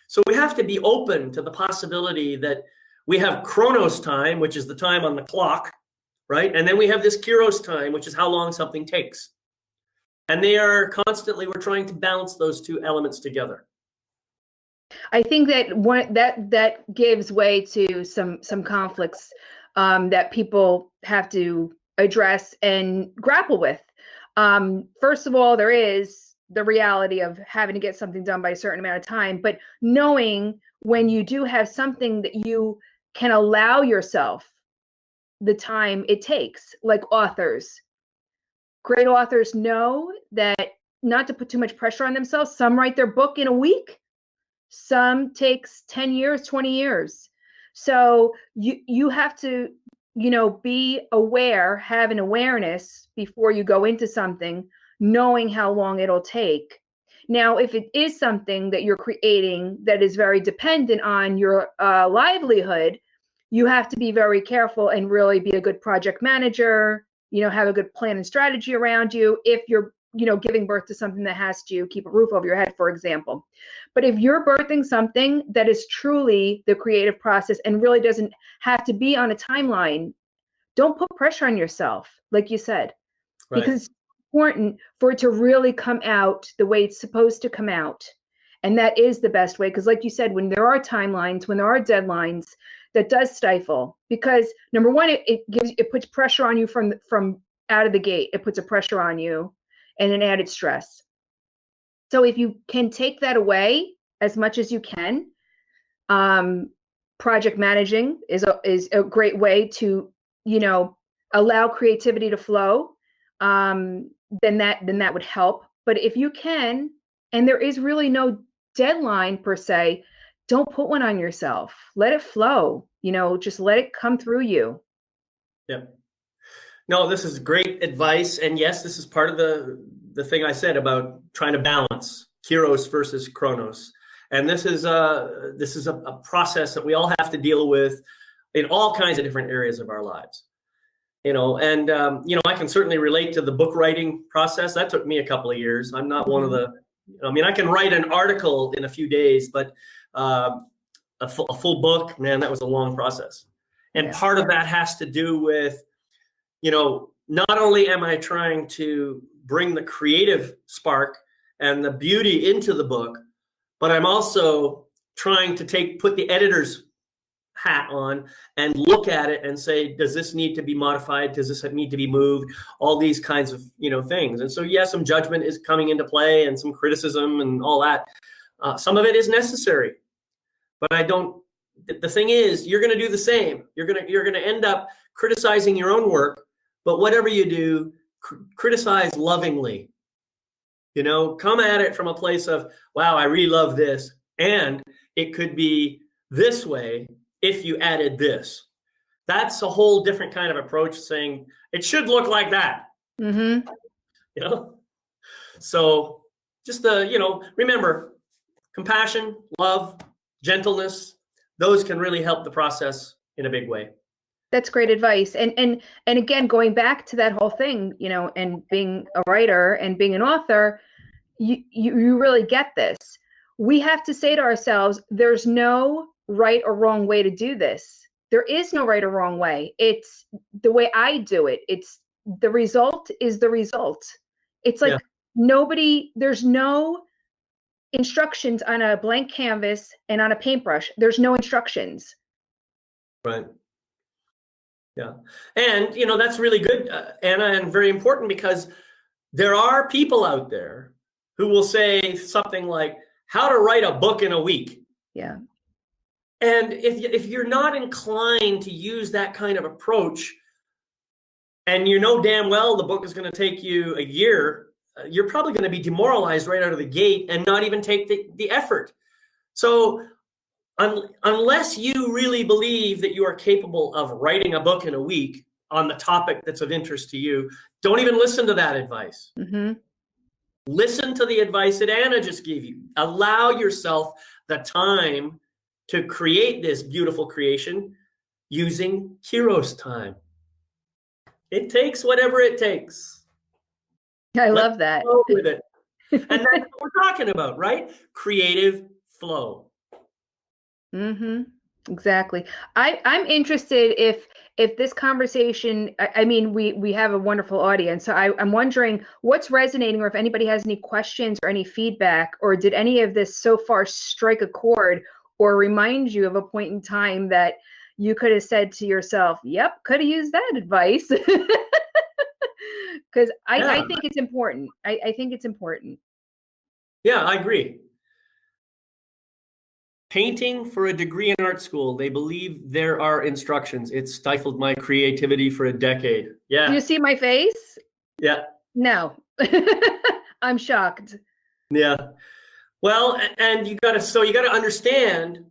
So we have to be open to the possibility that we have chronos time, which is the time on the clock, right? And then we have this kairos time, which is how long something takes. And we're trying to balance those two elements together. I think that gives way to some conflicts that people have to address and grapple with. First of all, there is the reality of having to get something done by a certain amount of time, but knowing when you do have something that you can allow yourself the time it takes, like authors. Great authors know that not to put too much pressure on themselves. Some write their book in a week. Some takes 10 years, 20 years. So you have to, be aware, have an awareness before you go into something, knowing how long it'll take. Now, if it is something that you're creating that is very dependent on your livelihood, you have to be very careful and really be a good project manager, have a good plan and strategy around you if you're, giving birth to something that has to keep a roof over your head, for example. But if you're birthing something that is truly the creative process and really doesn't have to be on a timeline, don't put pressure on yourself, like you said, Right. Because it's important for it to really come out the way it's supposed to come out. And that is the best way. Because like you said, when there are timelines, when there are deadlines, that does stifle. Because number one, it puts pressure on you from out of the gate. It puts a pressure on you and an added stress. So if you can take that away as much as you can, project managing is a great way to, allow creativity to flow. Then that would help. But if you can, and there is really no deadline per se, don't put one on yourself. Let it flow. Just let it come through you. Yep. No, this is great advice. And yes, this is part of the thing I said about trying to balance kairos versus chronos. And this is a process that we all have to deal with in all kinds of different areas of our lives. I can certainly relate to the book writing process. That took me a couple of years. I'm not one of I can write an article in a few days, but a full book, man, that was a long process. And part of that has to do with, not only am I trying to bring the creative spark and the beauty into the book, but I'm also trying to put the editor's hat on and look at it and say, does this need to be modified? Does this need to be moved? All these kinds of, things. And so, some judgment is coming into play and some criticism and all that. Some of it is necessary, but the thing is, you're going to do the same. You're going to end up criticizing your own work, but whatever you do, criticize lovingly. Come at it from a place of, wow, I really love this. And it could be this way if you added this. That's a whole different kind of approach, saying it should look like that. Mm-hmm. So just remember, compassion, love, gentleness, those can really help the process in a big way. That's great advice. And again, going back to that whole thing, you know, and being a writer and being an author, you really get this. We have to say to ourselves, there's no right or wrong way to do this. There is no right or wrong way. It's the way I do it. It's the result is the result. It's like there's no instructions on a blank canvas and on a paintbrush. There's no instructions. Right. Yeah. And, you know, that's really good, Anna, and very important, because there are people out there who will say something like, how to write a book in a week. Yeah. And if you're not inclined to use that kind of approach, and you know damn well the book is going to take you a year, you're probably going to be demoralized right out of the gate and not even take the effort. So unless you really believe that you are capable of writing a book in a week on the topic that's of interest to you, don't even listen to that advice. Mm-hmm. Listen to the advice that Anna just gave you. Allow yourself the time to create this beautiful creation using Kairos time. It takes whatever it takes. I love that. Go with it. And that's what we're talking about, right? Creative flow. Mm-hmm. Exactly. I'm interested if this conversation, I mean, we have a wonderful audience. So I'm wondering what's resonating, or if anybody has any questions or any feedback, or did any of this so far strike a chord or remind you of a point in time that you could have said to yourself, yep, could have used that advice. Because I think it's important. I think it's important. Yeah, I agree. Painting for a degree in art school. They believe there are instructions. It stifled my creativity for a decade. Yeah. Do you see my face? Yeah. No. I'm shocked. Yeah. Well, and you gotta understand,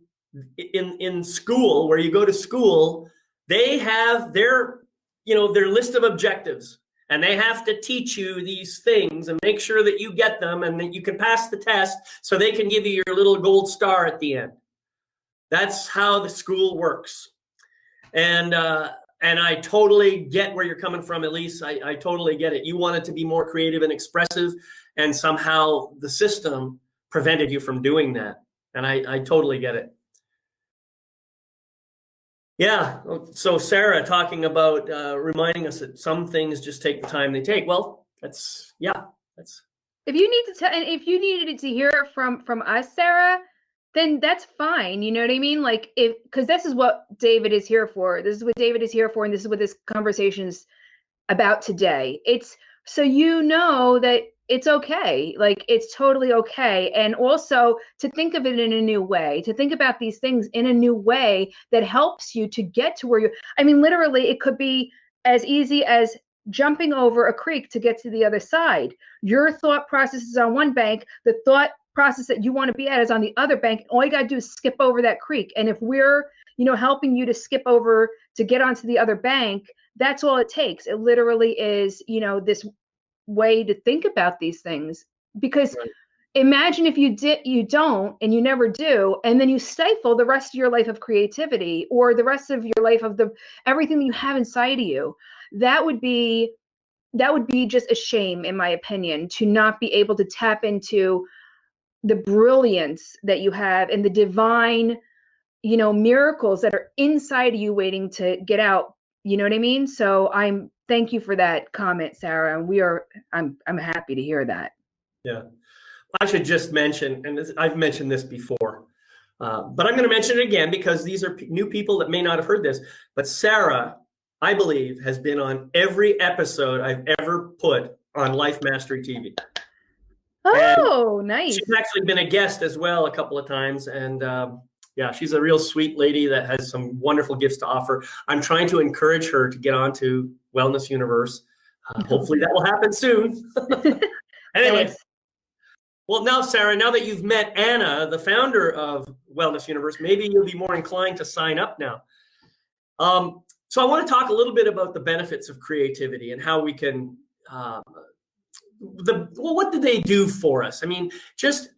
in school, where you go to school, they have their list of objectives, and they have to teach you these things and make sure that you get them and that you can pass the test so they can give you your little gold star at the end. That's how the school works. And I totally get where you're coming from, Elise. I totally get it. You wanted to be more creative and expressive, and somehow the system prevented you from doing that. And I totally get it. Yeah. So Sarah talking about reminding us that some things just take the time they take. Well, that's. If you need to and if you needed to hear it from us, Sarah, then that's fine. You know what I mean? Like, because this is what David is here for. This is what David is here for, and this is what this conversation is about today. It's so you know that it's okay. Like, it's totally okay. And also to think of it in a new way, to think about these things in a new way that helps you to get to where I mean, literally, it could be as easy as jumping over a creek to get to the other side. Your thought process is on one bank. The thought process that you want to be at is on the other bank. All you got to do is skip over that creek. And if we're, helping you to skip over to get onto the other bank, that's all it takes. It literally is, this way to think about these things. Because imagine if you don't, and you never do, and then you stifle the rest of your life of creativity, or the rest of your life of everything that you have inside of you. That would be just a shame, in my opinion, to not be able to tap into the brilliance that you have and the divine, miracles that are inside of you waiting to get out. You know what I mean? So thank you for that comment, Sarah. And I'm happy to hear that. Yeah. I should just mention, and I've mentioned this before, but I'm going to mention it again because these are new people that may not have heard this. But Sarah, I believe, has been on every episode I've ever put on Life Mastery TV. Oh, nice. She's actually been a guest as well a couple of times. And yeah, she's a real sweet lady that has some wonderful gifts to offer. I'm trying to encourage her to get onto Wellness Universe. Hopefully that will happen soon. Anyway. Nice. Well, now, Sarah, now that you've met Anna, the founder of Wellness Universe, maybe you'll be more inclined to sign up now. So I want to talk a little bit about the benefits of creativity and how we can, what do they do for us? I mean, just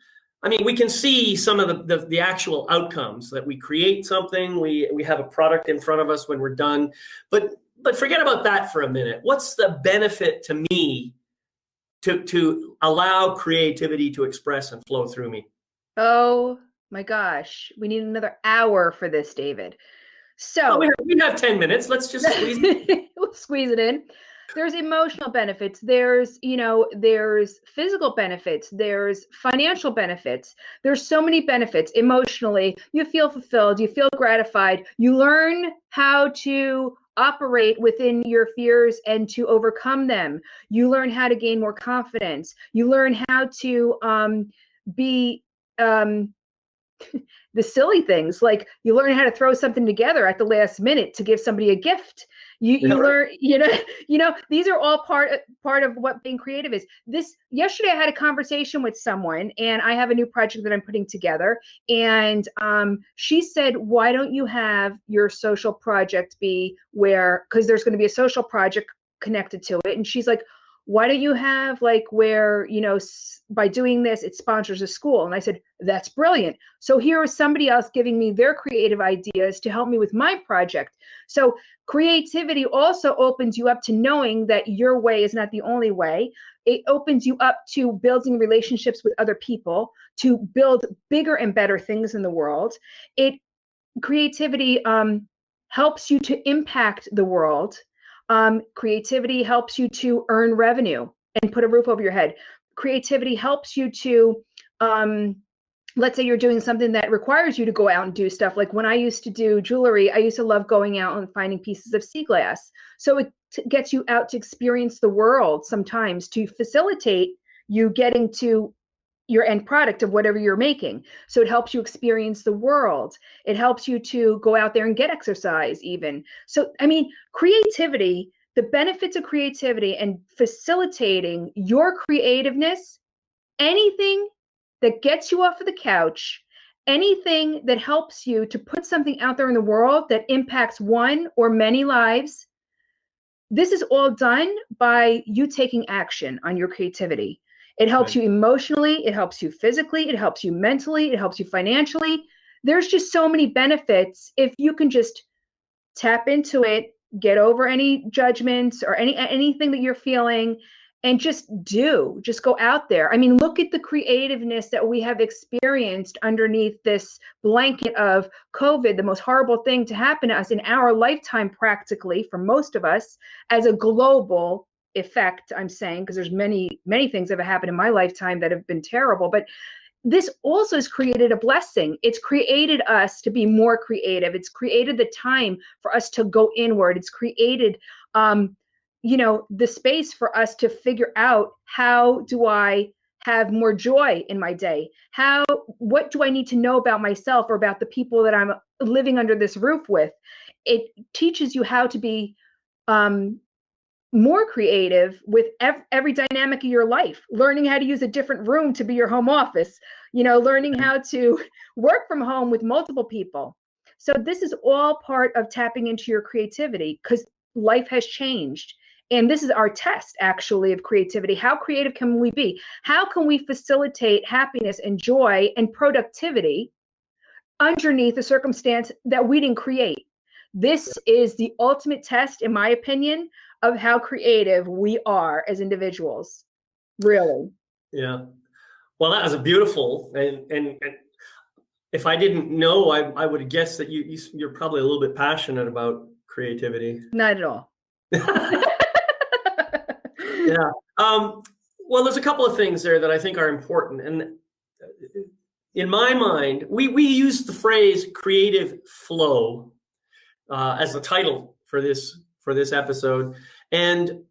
I mean, we can see some of the actual outcomes that we create something, we have a product in front of us when we're done, but forget about that for a minute. What's the benefit to me to allow creativity to express and flow through me? Oh my gosh, we need another hour for this, David. So we have 10 minutes. Let's just squeeze it. we'll squeeze it in. There's emotional benefits. There's physical benefits. There's financial benefits. There's so many benefits. Emotionally, you feel fulfilled. You feel gratified. You learn how to operate within your fears and to overcome them. You learn how to gain more confidence. You learn how to be the silly things, like you learn how to throw something together at the last minute to give somebody a gift. You learn, these are all part of what being creative is. Yesterday I had a conversation with someone, and I have a new project that I'm putting together, and she said, why don't you have your social project be because there's going to be a social project connected to it, and she's like, why don't you have like where, by doing this, it sponsors a school? And I said, that's brilliant. So here is somebody else giving me their creative ideas to help me with my project. So creativity also opens you up to knowing that your way is not the only way. It opens you up to building relationships with other people, to build bigger and better things in the world. Creativity helps you to impact the world. Creativity helps you to earn revenue and put a roof over your head. Creativity helps you to, let's say you're doing something that requires you to go out and do stuff. Like when I used to do jewelry, I used to love going out and finding pieces of sea glass. So it gets you out to experience the world sometimes, to facilitate you getting to your end product of whatever you're making. So it helps you experience the world. It helps you to go out there and get exercise even. So, I mean, creativity, the benefits of creativity and facilitating your creativeness, anything that gets you off of the couch, anything that helps you to put something out there in the world that impacts one or many lives, this is all done by you taking action on your creativity. It helps you emotionally, it helps you physically, it helps you mentally, it helps you financially. There's just so many benefits if you can just tap into it, get over any judgments or anything that you're feeling, and just go out there. I mean, look at the creativeness that we have experienced underneath this blanket of COVID, the most horrible thing to happen to us in our lifetime, practically, for most of us, as a global effect, I'm saying, because there's many things that have happened in my lifetime that have been terrible, but this also has created a blessing. It's created us to be more creative. It's created the time for us to go inward. It's created the space for us to figure out, how do I have more joy in my day? What do I need to know about myself or about the people that I'm living under this roof with? It teaches you how to be more creative with every dynamic of your life, learning how to use a different room to be your home office, learning how to work from home with multiple people. So this is all part of tapping into your creativity, because life has changed. And this is our test, actually, of creativity. How creative can we be? How can we facilitate happiness and joy and productivity underneath a circumstance that we didn't create? This is the ultimate test, in my opinion, of how creative we are as individuals. Really. Yeah. Well, that was a beautiful, and if I didn't know, I would have guessed that you're probably a little bit passionate about creativity. Not at all. Yeah. Well, there's a couple of things there that I think are important. And in my mind, we use the phrase creative flow as the title for this episode. And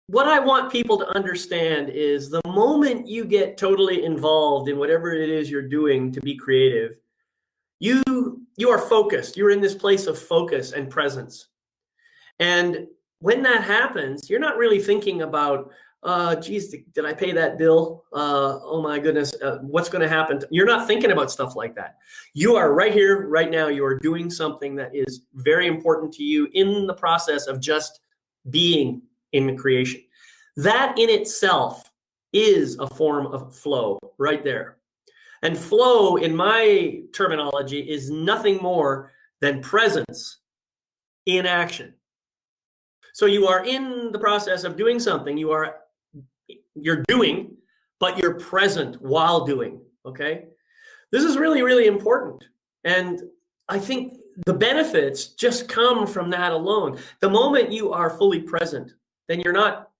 what I want people to understand is the moment you get totally involved in whatever it is you're doing to be creative, you are focused. You're in this place of focus and presence. And when that happens, you're not really thinking about, geez, did I pay that bill? Oh my goodness, what's going to happen? You're not thinking about stuff like that. You are right here, right now. You are doing something that is very important to you in the process of just being in the creation. That in itself is a form of flow right there. And flow, in my terminology, is nothing more than presence in action. So you are in the process of doing something. You're doing, but you're present while doing. Okay? This is really, really important. And I think the benefits just come from that alone. The moment you are fully present, then you're not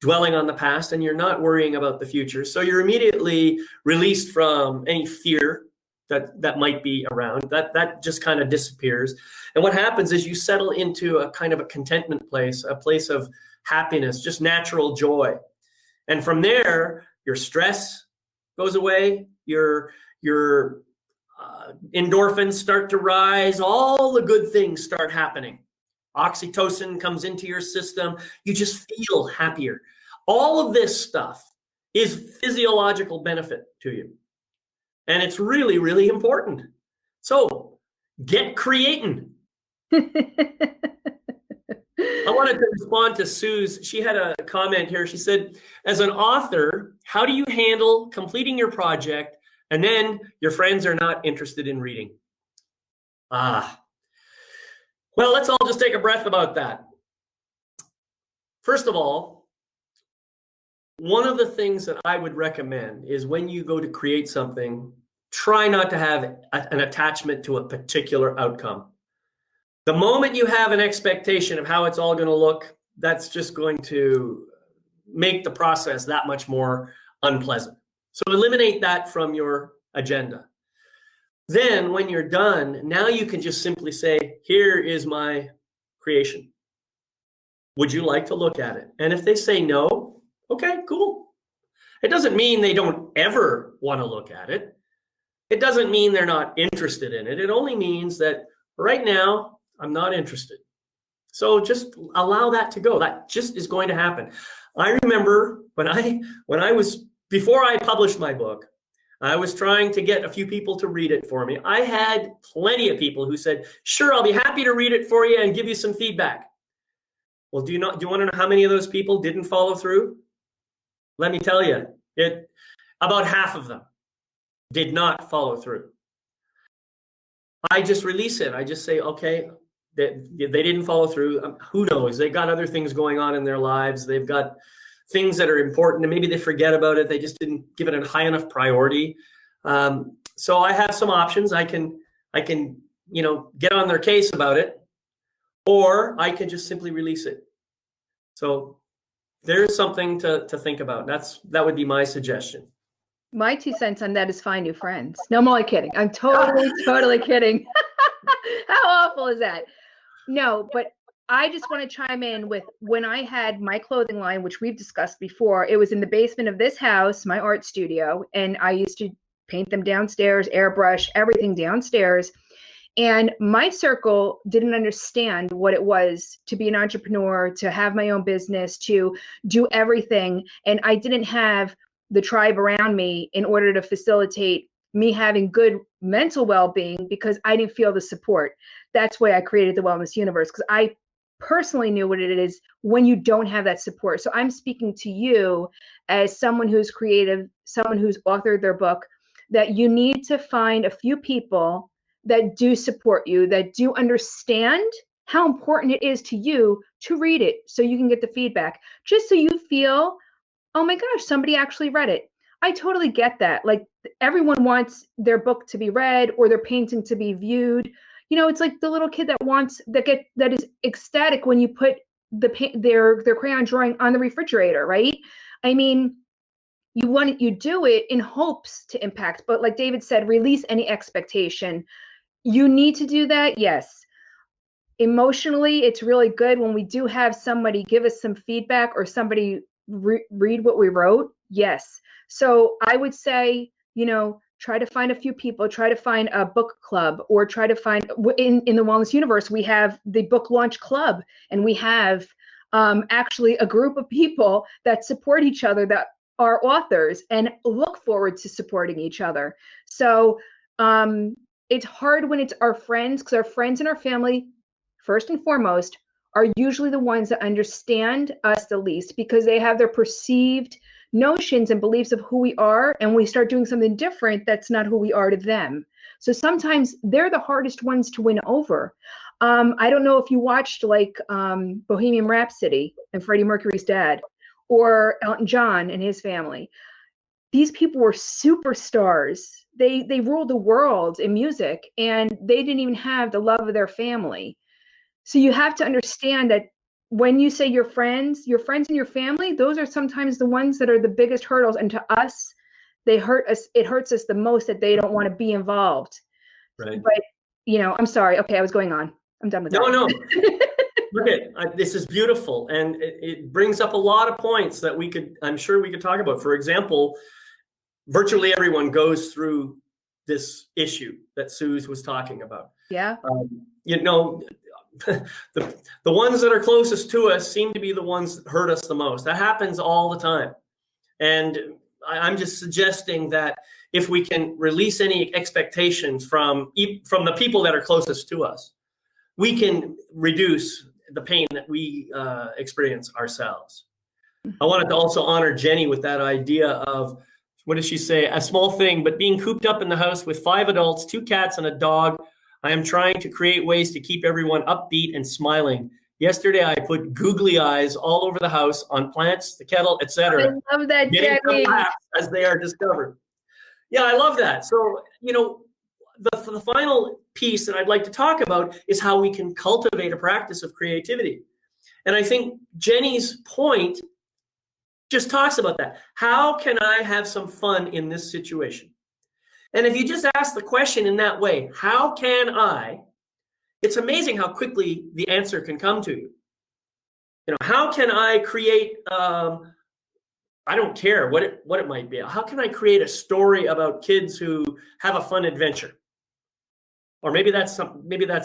dwelling on the past, and you're not worrying about the future. So you're immediately released from any fear that might be around. That just kind of disappears. And what happens is you settle into a kind of a contentment place, a place of happiness, just natural joy. And from there, your stress goes away, your endorphins start to rise, all the good things start happening. Oxytocin comes into your system. You just feel happier. All of this stuff is physiological benefit to you. And it's really, really important. So get creating. I wanted to respond to Sue's. She had a comment here. She said, as an author, how do you handle completing your project and then your friends are not interested in reading? Well, let's all just take a breath about that. First of all, one of the things that I would recommend is when you go to create something, try not to have an attachment to a particular outcome. The moment you have an expectation of how it's all going to look, that's just going to make the process that much more unpleasant. So eliminate that from your agenda. Then when you're done, now you can just simply say, here is my creation. Would you like to look at it? And if they say no, okay, cool. It doesn't mean they don't ever want to look at it. It doesn't mean they're not interested in it. It only means that right now, I'm not interested. So just allow that to go. That just is going to happen. I remember when I was, before I published my book, I was trying to get a few people to read it for me. I had plenty of people who said, sure, I'll be happy to read it for you and give you some feedback. Well, do you want to know how many of those people didn't follow through? Let me tell you, about half of them did not follow through. I just release it. I just say, okay, they didn't follow through. Who knows? They got other things going on in their lives. They've got things that are important, and maybe they forget about it. They just didn't give it a high enough priority. So I have some options. I can get on their case about it, or I can just simply release it. So there's something to think about. That would be my suggestion. My 2 cents on that is find new friends. No, I'm only kidding. I'm totally kidding. How awful is that? No, but I just want to chime in with when I had my clothing line, which we've discussed before. It was in the basement of this house, my art studio, and I used to paint them downstairs, airbrush, everything downstairs. And my circle didn't understand what it was to be an entrepreneur, to have my own business, to do everything. And I didn't have the tribe around me in order to facilitate me having good mental well-being, because I didn't feel the support. That's why I created the Wellness Universe, because I personally knew what it is when you don't have that support. So I'm speaking to you as someone who's creative, someone who's authored their book, that you need to find a few people that do support you, that do understand how important it is to you to read it, so you can get the feedback, just so you feel, oh my gosh, somebody actually read it. I totally get that. Like, everyone wants their book to be read or their painting to be viewed. You know, it's like the little kid that is ecstatic when you put their crayon drawing on the refrigerator, right? I mean, you do it in hopes to impact, but like David said, release any expectation. You need to do that, yes. Emotionally, it's really good when we do have somebody give us some feedback or somebody read what we wrote, yes. So I would say, try to find a few people, try to find a book club, or try to find, in the Wellness Universe, we have the book launch club, and we have actually a group of people that support each other, that are authors and look forward to supporting each other. So it's hard when it's our friends, because our friends and our family, first and foremost, are usually the ones that understand us the least, because they have their perceived notions and beliefs of who we are, and we start doing something different that's not who we are to them. So sometimes they're the hardest ones to win over. I don't know if you watched like Bohemian Rhapsody and Freddie Mercury's dad, or Elton John and his family. These people were superstars. They ruled the world in music, and they didn't even have the love of their family. So you have to understand that when you say your friends and your family, those are sometimes the ones that are the biggest hurdles. And to us, they hurt us. It hurts us the most that they don't want to be involved. Right. But, you know, I'm sorry. Okay, I was going on. I'm done with that. No. Look at this is beautiful, and it brings up a lot of points that I'm sure we could talk about. For example, virtually everyone goes through this issue that Suze was talking about. Yeah. You know, the ones that are closest to us seem to be the ones that hurt us the most. That happens all the time. And I'm just suggesting that if we can release any expectations from the people that are closest to us, we can reduce the pain that we experience ourselves. I wanted to also honor Jenny with that idea of, what did she say? A small thing, but being cooped up in the house with 5 adults, 2 cats, and a dog, I am trying to create ways to keep everyone upbeat and smiling. Yesterday, I put googly eyes all over the house, on plants, the kettle, etc. I love that, Jenny. As they are discovered. Yeah, I love that. So, you know, the final piece that I'd like to talk about is how we can cultivate a practice of creativity. And I think Jenny's point just talks about that. How can I have some fun in this situation? And if you just ask the question in that way, how can I, it's amazing how quickly the answer can come to you. You know, how can I create, I don't care what it might be. How can I create a story about kids who have a fun adventure? Or maybe that's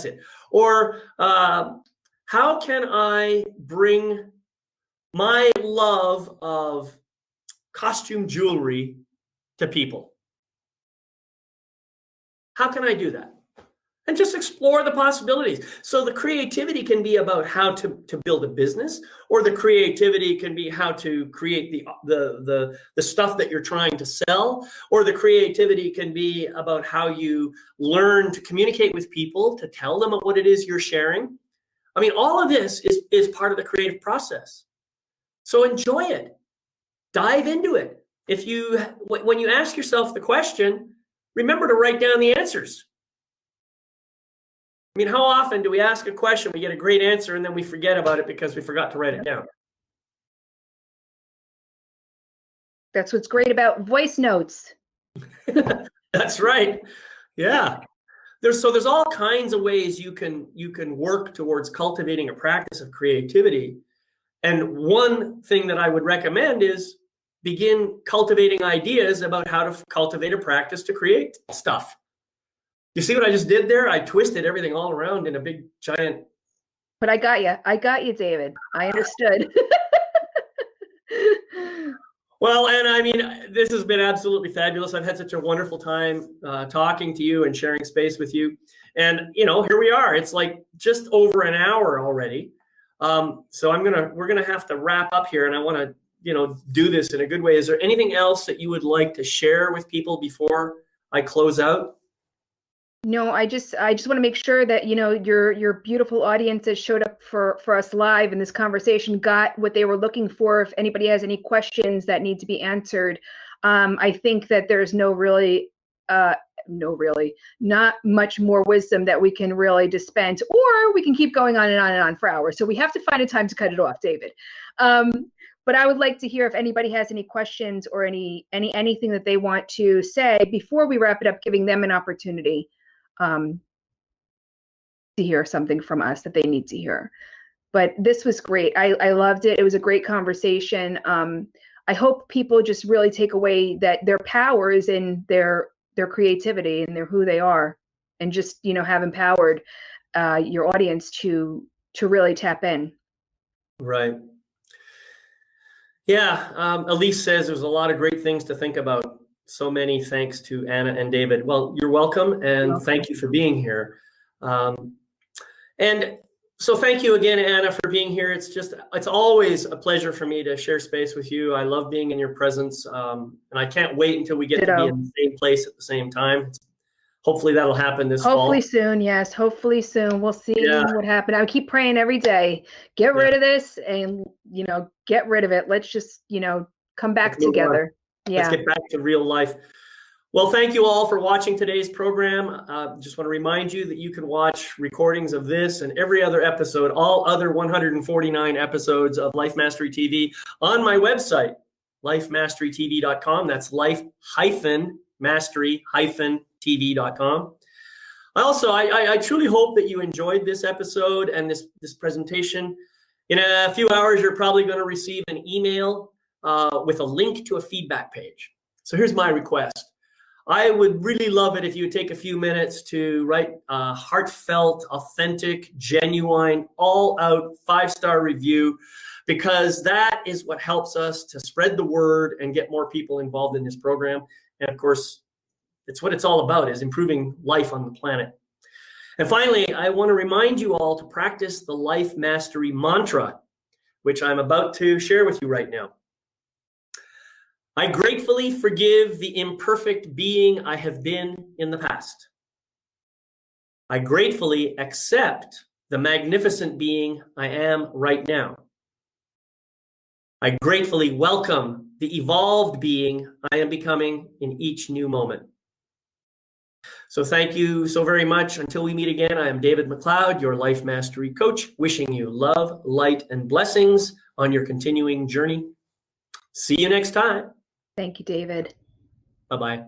it. Or how can I bring my love of costume jewelry to people? How can I do that? And just explore the possibilities. So the creativity can be about how to build a business, or the creativity can be how to create the stuff that you're trying to sell, or the creativity can be about how you learn to communicate with people, to tell them what it is you're sharing. I mean, all of this is part of the creative process. So enjoy it. Dive into it. When you ask yourself the question, remember to write down the answers. I mean, how often do we ask a question, we get a great answer, and then we forget about it because we forgot to write it down? That's what's great about voice notes. That's right. Yeah. There's all kinds of ways you can work towards cultivating a practice of creativity. And one thing that I would recommend is begin cultivating ideas about how to cultivate a practice to create stuff. You see what I just did there? I twisted everything all around in a big giant. But I got you, David. I understood. Well, and I mean, this has been absolutely fabulous. I've had such a wonderful time talking to you and sharing space with you. And, you know, here we are. It's like just over an hour already. So we're going to have to wrap up here, and I want to, you know, do this in a good way. Is there anything else that you would like to share with people before I close out? No, I just want to make sure that, you know, your beautiful audience that showed up for us live in this conversation got what they were looking for. If anybody has any questions that need to be answered, I think that there's not much more wisdom that we can really dispense, or we can keep going on and on and on for hours. So we have to find a time to cut it off, David. But I would like to hear if anybody has any questions or anything that they want to say before we wrap it up, giving them an opportunity to hear something from us that they need to hear. But this was great. I loved it. It was a great conversation. I hope people just really take away that their power is in their creativity and who they are, and just, you know, have empowered your audience to really tap in. Right. Yeah. Elise says there's a lot of great things to think about. So many thanks to Anna and David. Well, you're welcome, and thank you for being here. And So thank you again, Anna, for being here. It's always a pleasure for me to share space with you. I love being in your presence. And I can't wait until we get to be in the same place at the same time. Hopefully that'll happen this fall. Hopefully soon, yes. Hopefully soon. We'll see what happens. I keep praying every day. Get rid of this and, get rid of it. Let's just, come back together. Yeah. Let's get back to real life. Well, thank you all for watching today's program. Just want to remind you that you can watch recordings of this and every other episode, all other 149 episodes of Life Mastery TV on my website, lifemasterytv.com. That's life-mastery-tv.com. Also, I truly hope that you enjoyed this episode and this presentation. In a few hours, you're probably going to receive an email with a link to a feedback page. So here's my request. I would really love it if you would take a few minutes to write a heartfelt, authentic, genuine, all-out 5-star review, because that is what helps us to spread the word and get more people involved in this program. And of course, it's what it's all about, is improving life on the planet. And finally, I want to remind you all to practice the Life Mastery mantra, which I'm about to share with you right now. I gratefully forgive the imperfect being I have been in the past. I gratefully accept the magnificent being I am right now. I gratefully welcome the evolved being I am becoming in each new moment. So thank you so very much. Until we meet again, I am David McLeod, your Life Mastery Coach, wishing you love, light, and blessings on your continuing journey. See you next time. Thank you, David. Bye-bye.